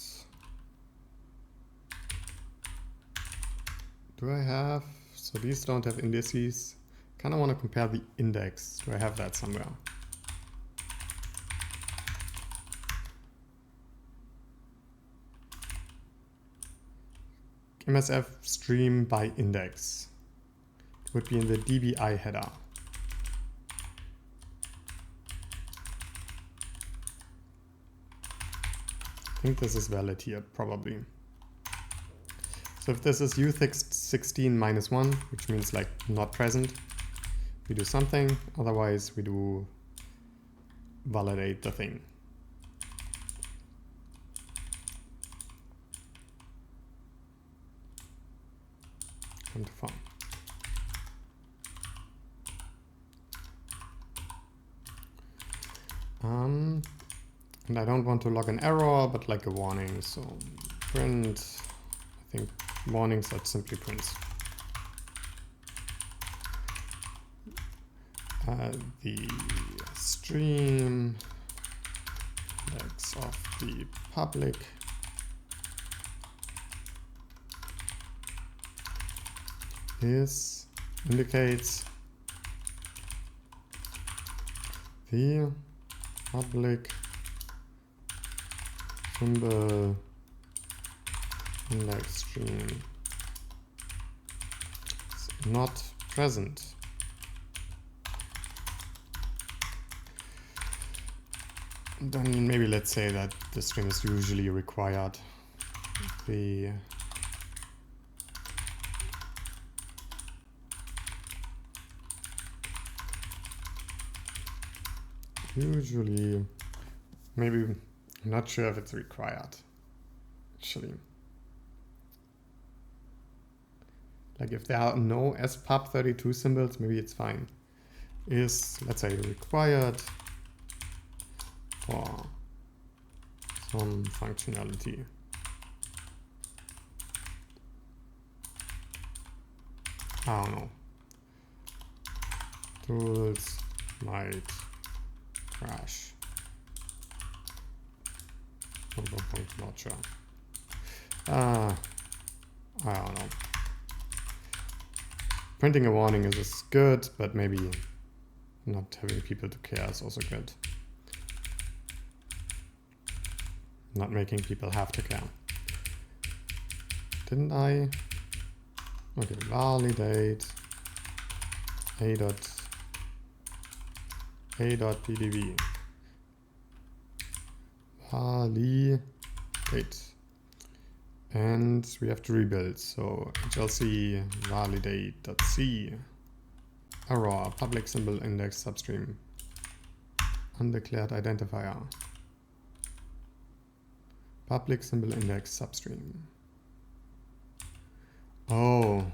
do I have, so these don't have indices. Kind of want to compare the index. Do I have that somewhere? MSF stream by index. It would be in the DBI header. I think this is valid here, probably. So if this is U16 minus 1, which means like not present, we do something, otherwise we do validate the thing. Come to farm. And I don't want to log an error, but like a warning. So print, I think warnings are simply prints. The stream index of the public indicates the public symbol index stream is not present. Then maybe let's say that the stream is usually required. The usually, maybe, I'm not sure if it's required, actually. Like if there are no spub32 symbols, maybe it's fine. Is, let's say, required for some functionality. I don't know. Tools might crash. Not sure. I don't know. Printing a warning is good, but maybe not having people to care is also good. Not making people have to care. Didn't I? Okay, validate a dot a.pdb validate, and we have to rebuild. So hlc validate.c error public symbol index substream undeclared identifier public symbol index substream. Oh,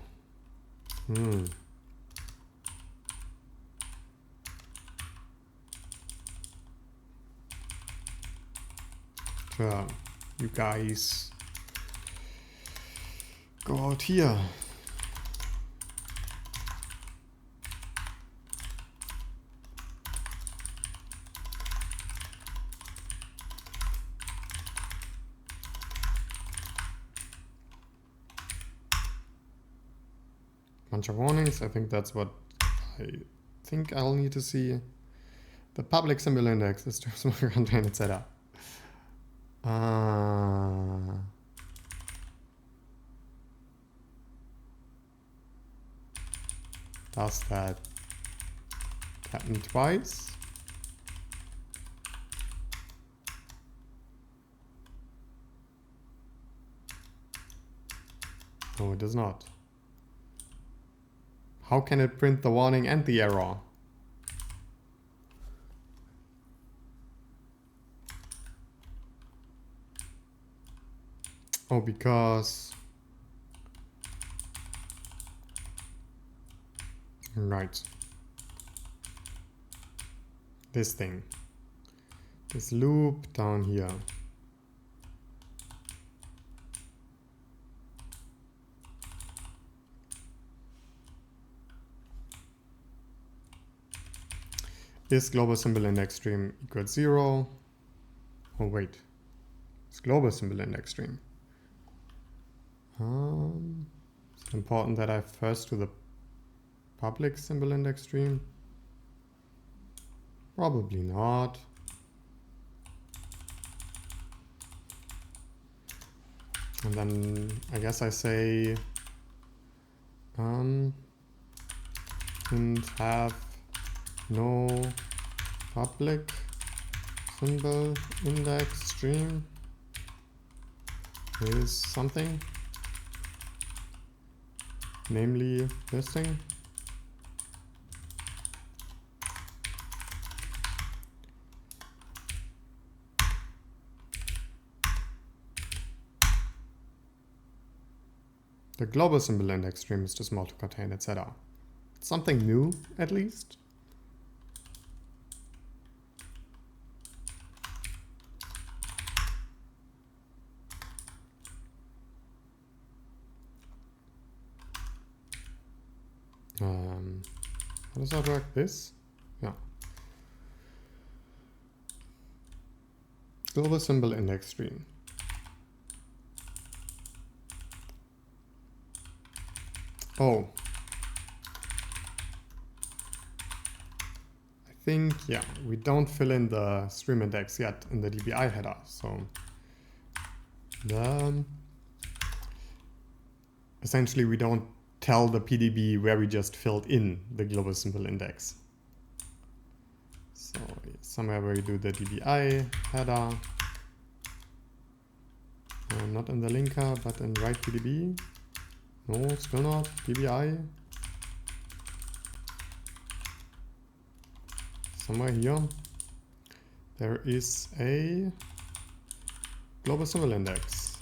Sure, you guys go out here. Bunch of warnings. I think that's what I think I'll need to see. The public symbol index is too small contain, etc. Does that happen twice? No, it does not. How can it print the warning and the error? Oh, because... Right. This thing. This loop down here. Is global symbol index stream equals 0? Oh wait, it's global symbol index stream. It's important that I first do the public symbol index stream. Probably not. And then I guess I say and have no public symbol index stream is something, namely this thing. The global symbol index stream is too small to contain, etc. Something new, at least. How does that work? This? Yeah. Global symbol index stream. Oh. I think, yeah, we don't fill in the stream index yet in the DBI header. So essentially we don't tell the PDB where we just filled in the global symbol index. So somewhere where we do the DBI header, not in the linker, but in write PDB. No, still not. DBI. Somewhere here, there is a global symbol index.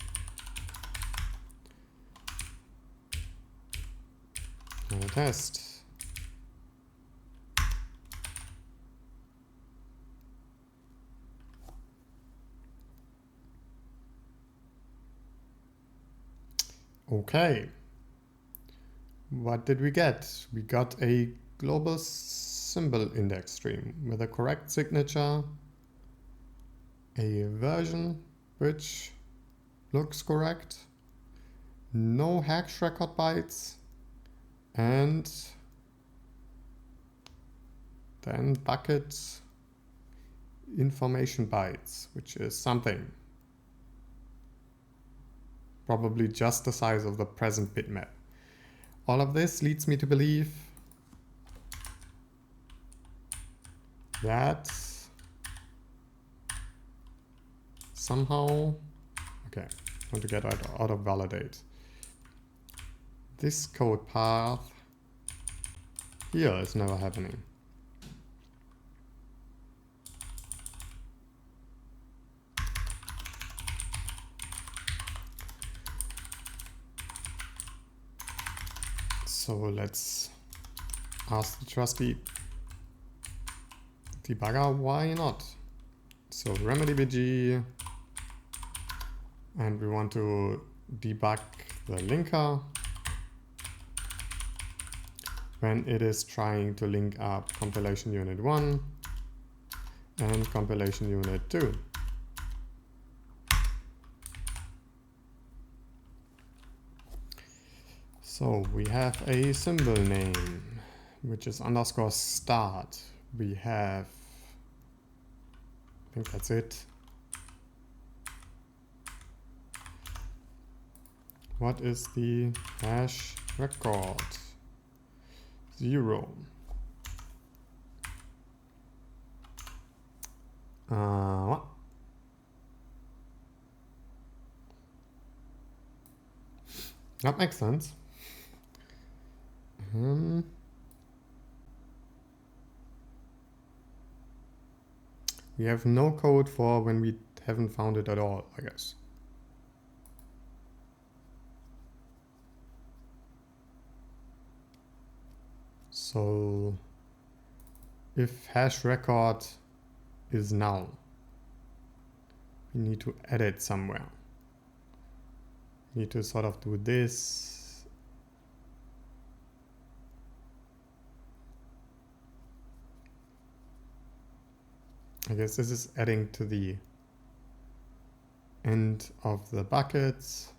And a test. Okay. What did we get? We got a global symbol index stream with a correct signature, a version which looks correct, no hash record bytes, and then bucket information bytes, which is something. Probably just the size of the present bitmap. All of this leads me to believe that somehow, okay, I want to get out of validate. This code path here is never happening. So let's ask the trusty debugger why not. So remedybg, and we want to debug the linker when it is trying to link up compilation unit 1 and compilation unit 2. So we have a symbol name, which is _start. We have, I think that's it. What is the hash record? 0. What? That makes sense. We have no code for when we haven't found it at all, I guess. So if hash record is null, we need to add it somewhere. We need to sort of do this. I guess this is adding to the end of the buckets.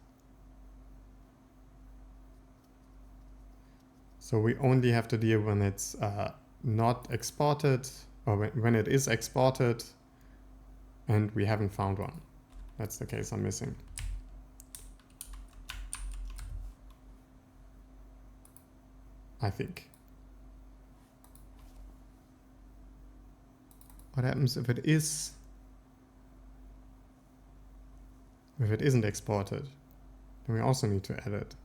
So we only have to deal when it's not exported, or when it is exported and we haven't found one. That's the case I'm missing. I think. What happens if it isn't exported? Then we also need to add it.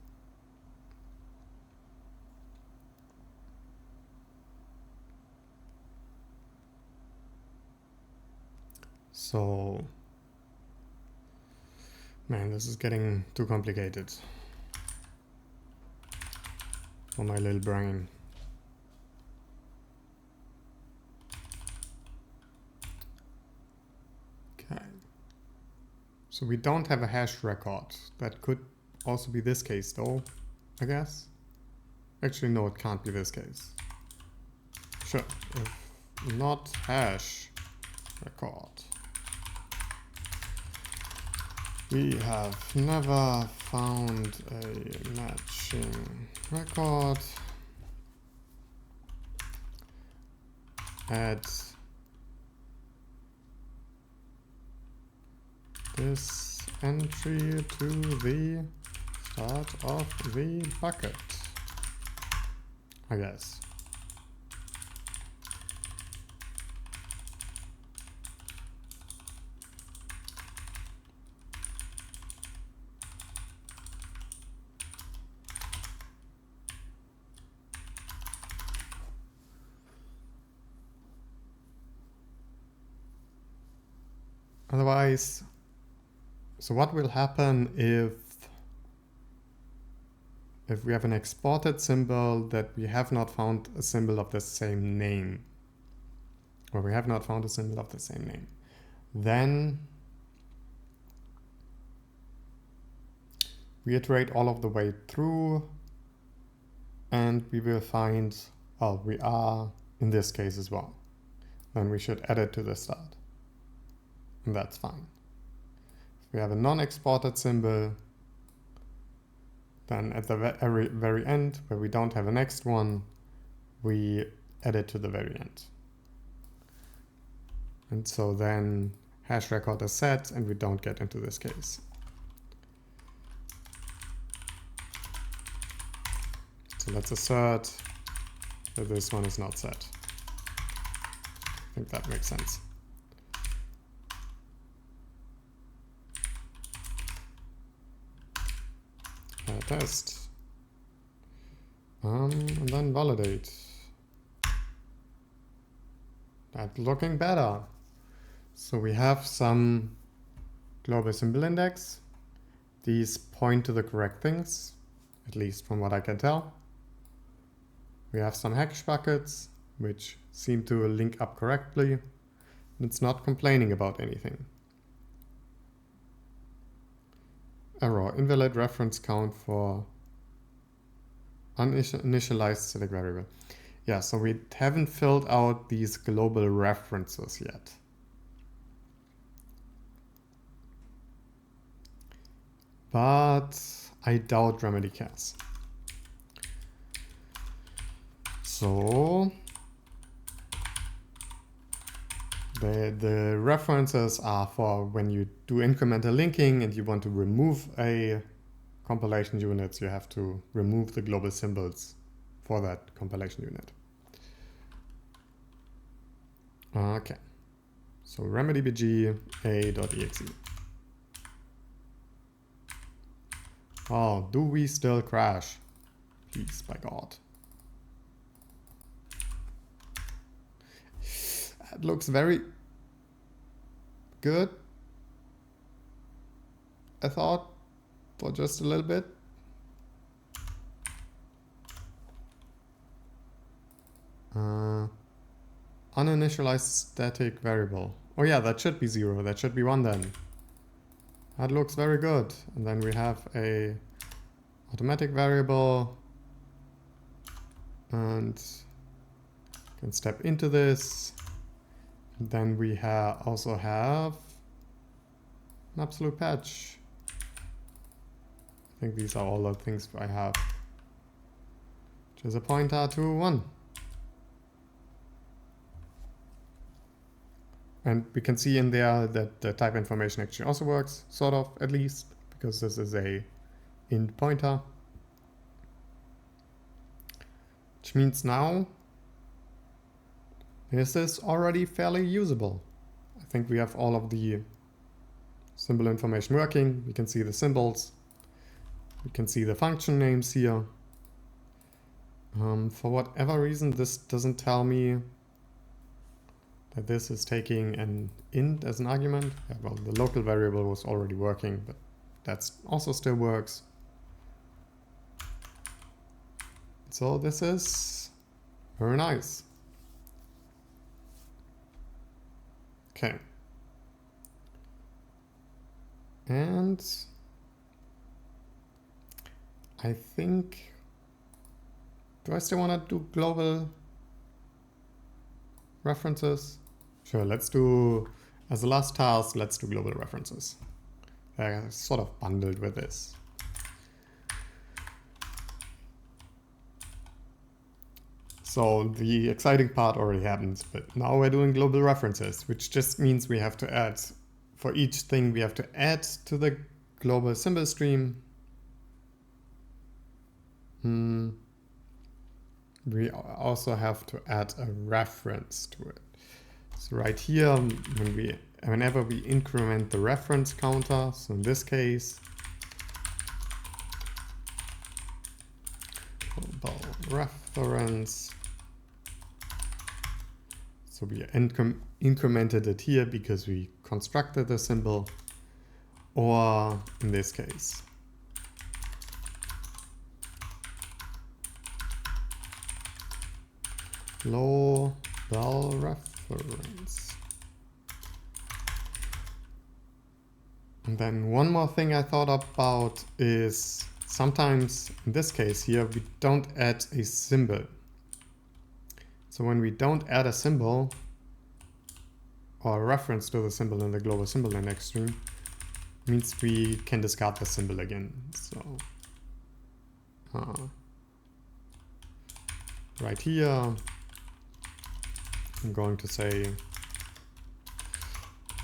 So, man, this is getting too complicated for my little brain. Okay. So we don't have a hash record. That could also be this case though, I guess. Actually, no, it can't be this case. Sure, if not hash record. We have never found a matching record. Add this entry to the start of the bucket, I guess. Otherwise, so what will happen if we have an exported symbol that we have not found a symbol of the same name, or we have not found a symbol of the same name? Then we iterate all of the way through and we will find, well, we are in this case as well. Then we should add it to the start. And that's fine. If we have a non-exported symbol, then at the very end, where we don't have a next one, we add it to the very end. And so then hash record is set and we don't get into this case. So let's assert that this one is not set. think that makes sense. Test. And then validate. That's looking better. So we have some global symbol index. These point to the correct things, at least from what I can tell. We have some hash buckets, which seem to link up correctly. And it's not complaining about anything. Error, invalid reference count for uninitialized static variable. Yeah, so we haven't filled out these global references yet. But I doubt Remedy cares. So the references are for when you do incremental linking and you want to remove a compilation unit, you have to remove the global symbols for that compilation unit. Okay, so remedybg a.exe. Oh, do we still crash? Please, by God. It looks very good, I thought, for just a little bit. Uninitialized static variable. Oh yeah, that should be 0. That should be 1 then. That looks very good. And then we have a automatic variable. And can step into this. And then we also have an absolute patch. I think these are all the things I have. Which is a pointer to 1. And we can see in there that the type information actually also works, sort of, at least, because this is a int pointer. Which means now this is already fairly usable. I think we have all of the symbol information working. We can see the symbols. We can see the function names here. For whatever reason, this doesn't tell me that this is taking an int as an argument. Yeah, well, the local variable was already working, but that also still works. So this is very nice. Okay. And I think, do I still want to do global references? Sure, let's do, as the last task, let's do global references. They're sort of bundled with this. So the exciting part already happened, but now we're doing global references, which just means we have to add, for each thing we have to add to the global symbol stream. We also have to add a reference to it. So right here, whenever we increment the reference counter, so in this case, global reference. So we incremented it here because we constructed the symbol, or in this case, global reference. And then one more thing I thought about is sometimes, in this case here, we don't add a symbol. So when we don't add a symbol or a reference to the symbol in the global symbol index stream, means we can discard the symbol again. So right here, I'm going to say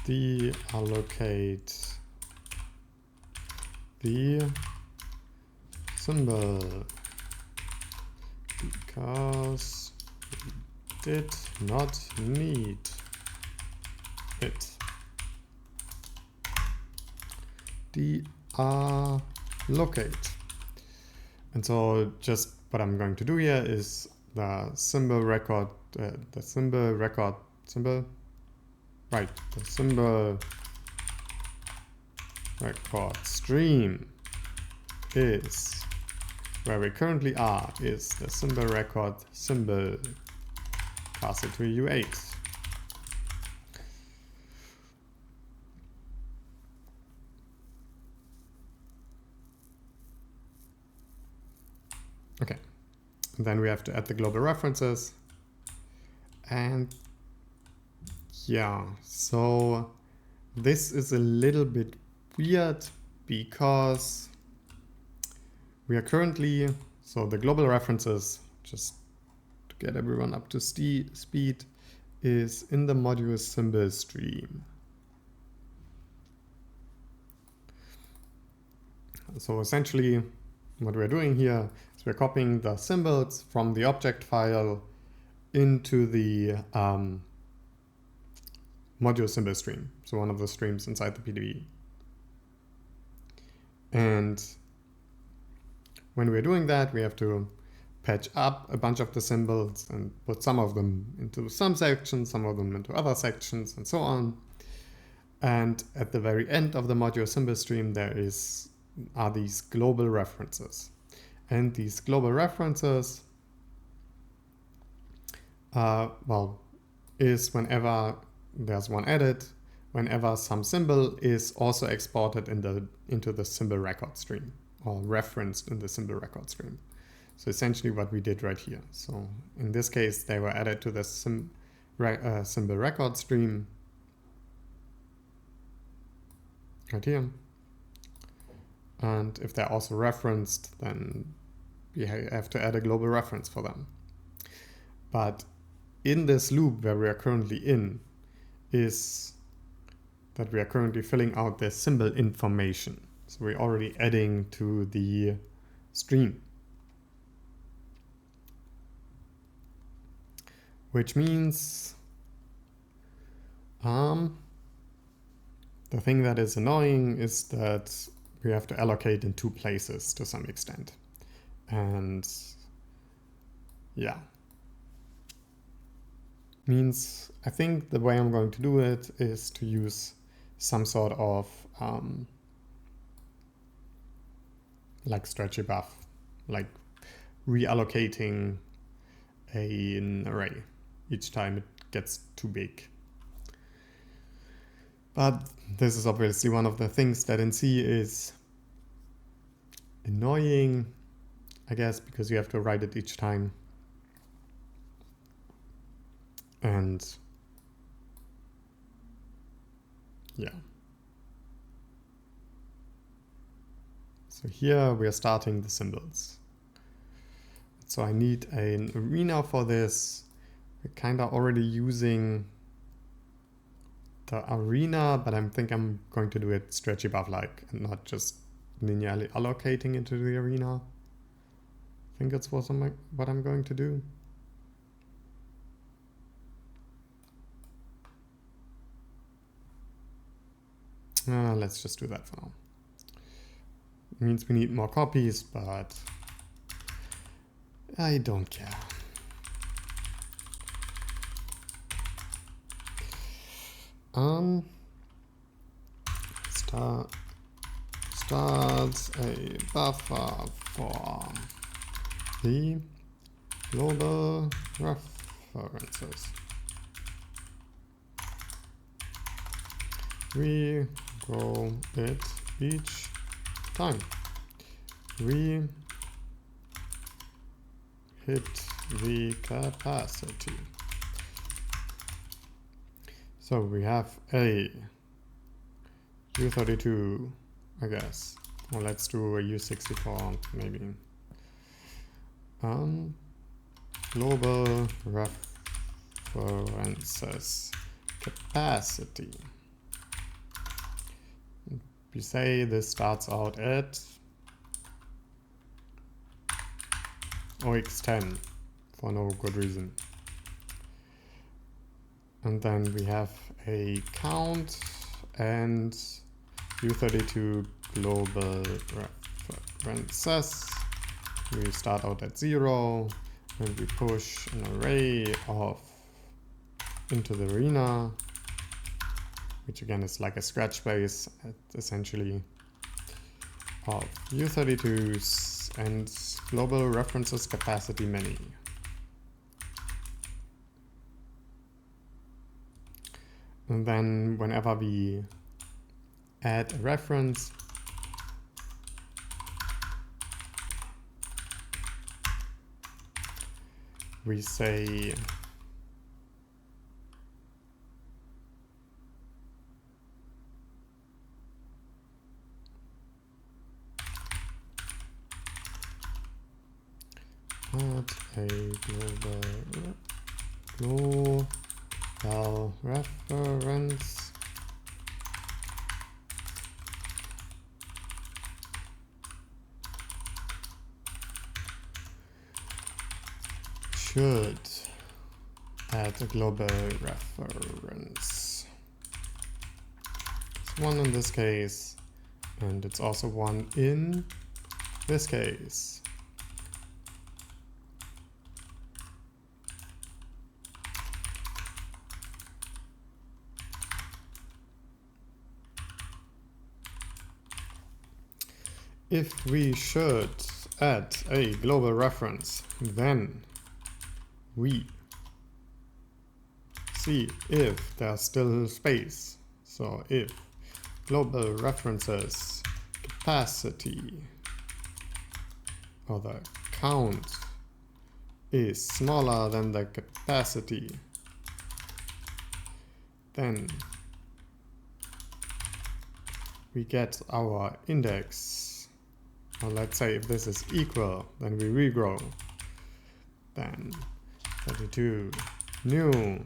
deallocate the symbol because we did not need it. Deallocate. And so just what I'm going to do here is the symbol record stream is where we currently are, is the symbol record symbol, pass it to U8. Okay, and then we have to add the global references. And yeah, so this is a little bit weird because we are currently, so the global references, just to get everyone up to speed, is in the module symbol stream. So essentially what we're doing here is we're copying the symbols from the object file into the module symbol stream, so one of the streams inside the PDB. And when we're doing that, we have to patch up a bunch of the symbols and put some of them into some sections, some of them into other sections, and so on. And at the very end of the module symbol stream, there are these global references. And these global references, is whenever there's one edit, whenever some symbol is also exported into the symbol record stream, or referenced in the symbol record stream. So essentially what we did right here. So in this case, they were added to the symbol record stream right here. And if they're also referenced, then we have to add a global reference for them. But in this loop where we are currently in is that we are currently filling out the symbol information. So we're already adding to the stream. Which means the thing that is annoying is that we have to allocate in two places to some extent. And yeah. Means I think the way I'm going to do it is to use some sort of like stretchy buff, like reallocating an array each time it gets too big. But this is obviously one of the things that in C is annoying, I guess, because you have to write it each time. And yeah. So here we are starting the symbols. So I need an arena for this. We're kind of already using the arena, but I think I'm going to do it stretchy buff-like and not just linearly allocating into the arena. I think that's what I'm going to do. Let's just do that for now. It means we need more copies, but I don't care. Starts a buffer for the global references. We grow it each time we hit the capacity. So we have a U32, I guess. Or let's do a U64 maybe. Global references capacity. We say this starts out at OX10 for no good reason. And then we have a count and U32 global references. We start out at 0 and we push an array of into the arena, which again is like a scratch space essentially of U32s and global references capacity many. And then whenever we add a reference, we say add a global reference should add a global reference. It's 1 in this case, and it's also 1 in this case. If we should add a global reference, then we see if there's still space. So if global references capacity or the count is smaller than the capacity, then we get our index. Or let's say if this is equal, then we regrow. Then 32 new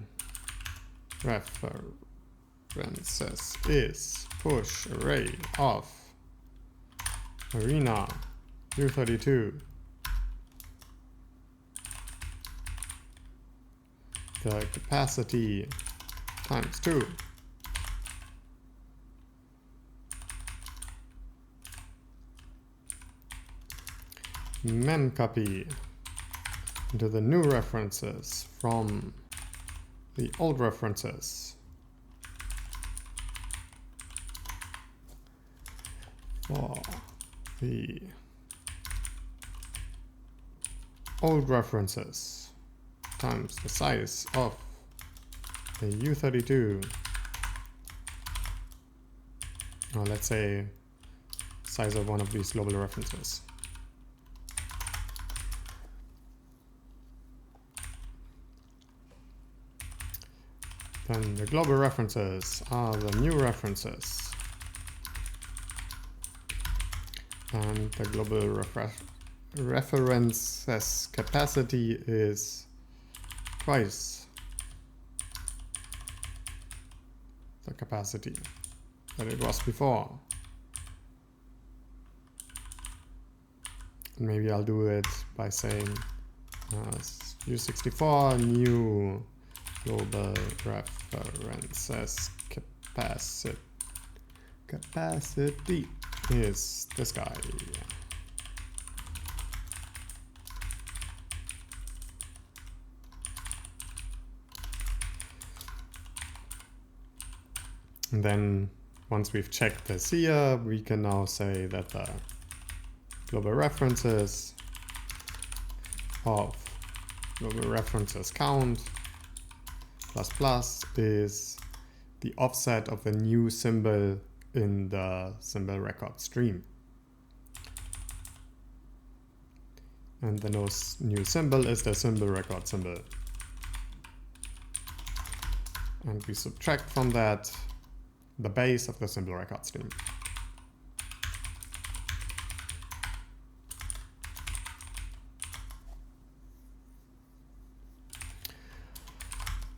references is push array of arena U32. The capacity times 2. Mem copy into the new references from the old references. For the old references times the size of the U32. Or let's say size of one of these global references. Then the global references are the new references. And the global references capacity is twice the capacity that it was before. And maybe I'll do it by saying U64 new global references capacity is this guy. And then once we've checked this here, we can now say that the global references of global references count plus is the offset of the new symbol in the symbol record stream. And the new symbol is the symbol record symbol. And we subtract from that the base of the symbol record stream.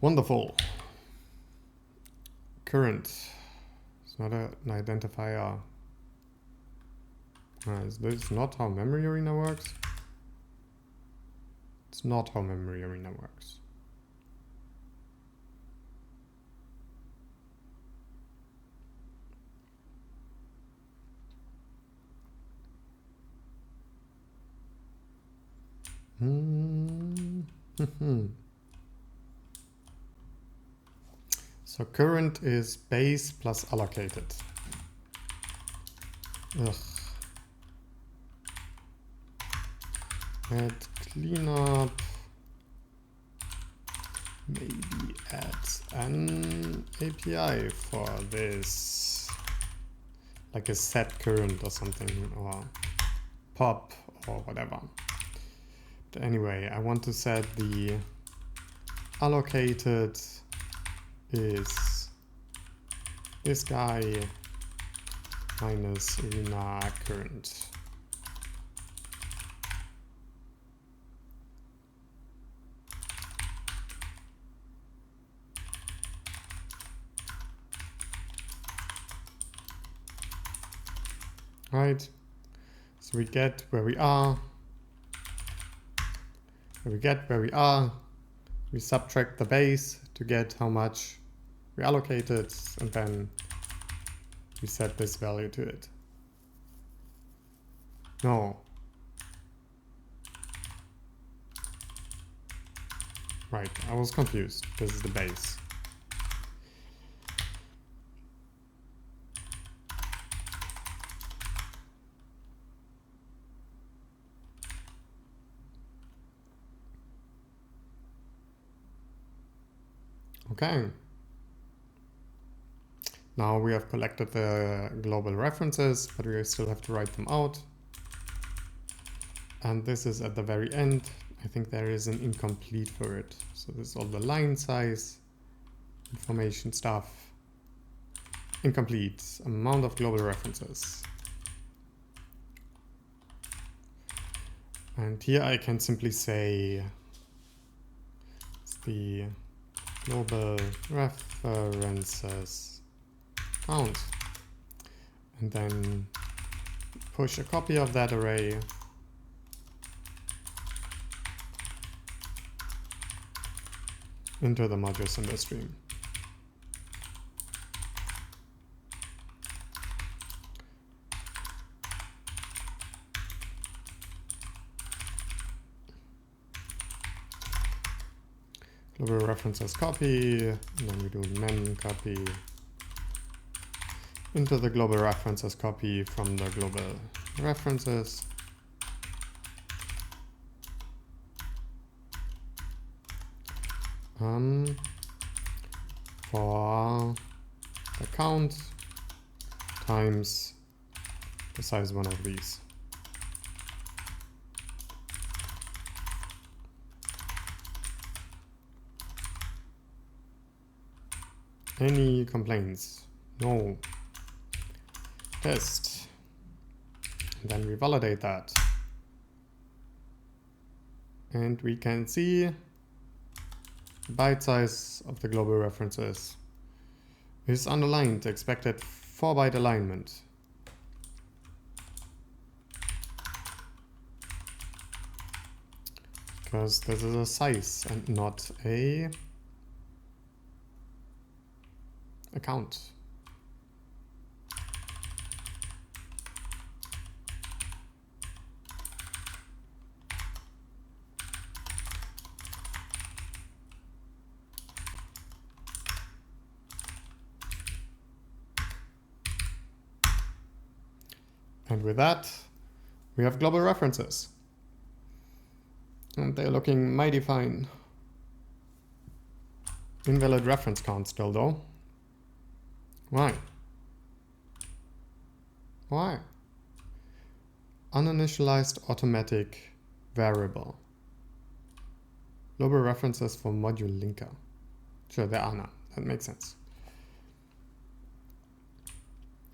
Wonderful. Current. It's not an identifier. Is this not how Memory Arena works? It's not how Memory Arena works. So current is base plus allocated. Ugh. Add cleanup. Maybe add an API for this. Like a set current or something, or pop or whatever. But anyway, I want to set the allocated is this guy minus arena current. Right, so we get where we are. We subtract the base to get how much we allocated, and then we set this value to it. No. Right, I was confused. This is the base. Okay. Now we have collected the global references, but we still have to write them out. And this is at the very end. I think there is an incomplete for it. So this is all the line size, information stuff. Incomplete, amount of global references. And here I can simply say it's the global references count, and then push a copy of that array into the module symbol stream. Global references copy, and then we do men copy into the global references copy from the global references. For the count times the size one of these. Any complaints? No. Test. And then we validate that. And we can see the byte size of the global references is underlined, expected 4-byte alignment. Because this is a size and not a count. And with that, we have global references. And they're looking mighty fine. Invalid reference count still though. Why? Why? Uninitialized automatic variable. Global references for module linker. Sure, there are none. That makes sense.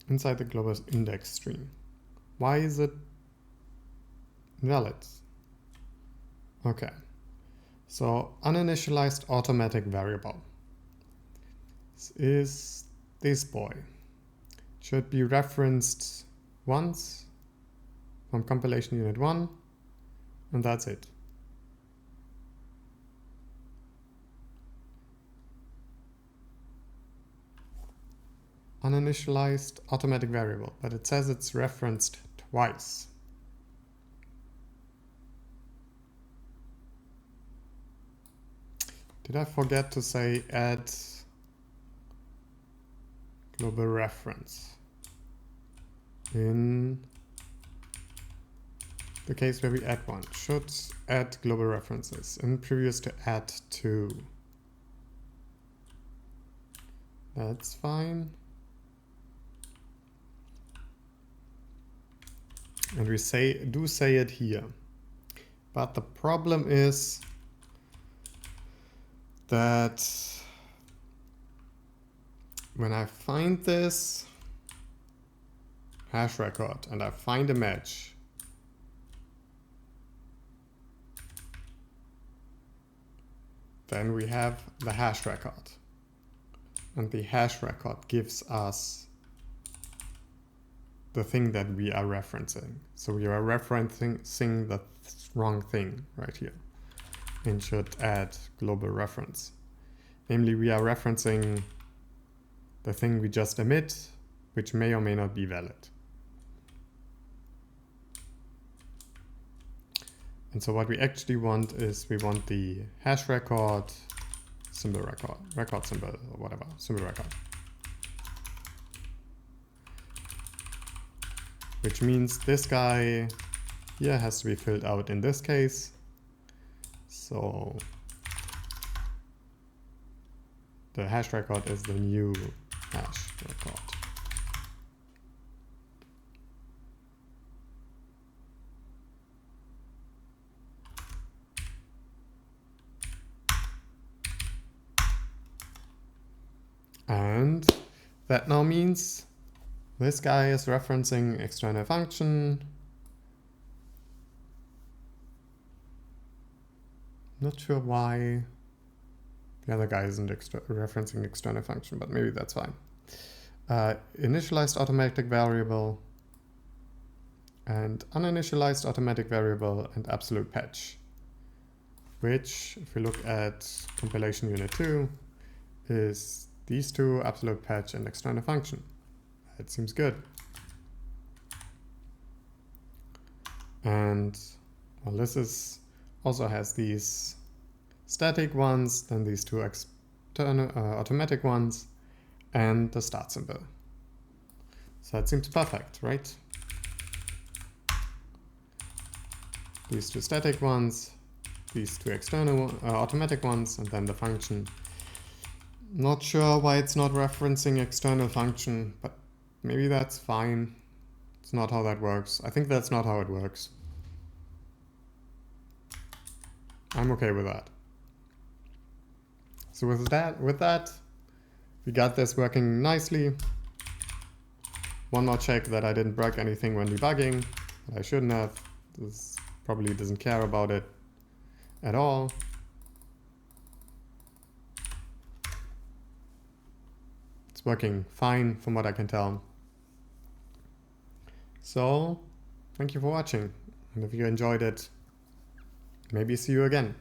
Inside the global index stream. Why is it invalid? Okay. So uninitialized automatic variable. This is this boy. Should be referenced once from compilation unit 1, and that's it. Uninitialized automatic variable, but it says it's referenced twice. Did I forget to say add global reference? In the case where we add one, should add global references in previous to add to. That's fine. And we do say it here. But the problem is that when I find this hash record and I find a match, then we have the hash record. And the hash record gives us the thing that we are referencing. So we are referencing the wrong thing right here and should add global reference. Namely, we are referencing the thing we just emit, which may or may not be valid. And so what we actually want is we want the hash record, symbol record symbol, or whatever, symbol record. Which means this guy here has to be filled out in this case. So the hash record is the new hash record. And that now means this guy is referencing external function. Not sure why the other guy isn't referencing external function, but maybe that's fine. Initialized automatic variable and uninitialized automatic variable and absolute patch, which, if we look at compilation unit 2, is these two, absolute patch and external function. It seems good. And well, this is also has these static ones, then these two external automatic ones, and the start symbol. So that seems perfect, right? These two static ones, these two external automatic ones, and then the function. Not sure why it's not referencing external function, but maybe that's fine. It's not how that works. I think that's not how it works. I'm okay with that. So with that, we got this working nicely. One more check that I didn't break anything when debugging. I shouldn't have. This probably doesn't care about it at all. It's working fine from what I can tell. So, thank you for watching. And if you enjoyed it, maybe see you again.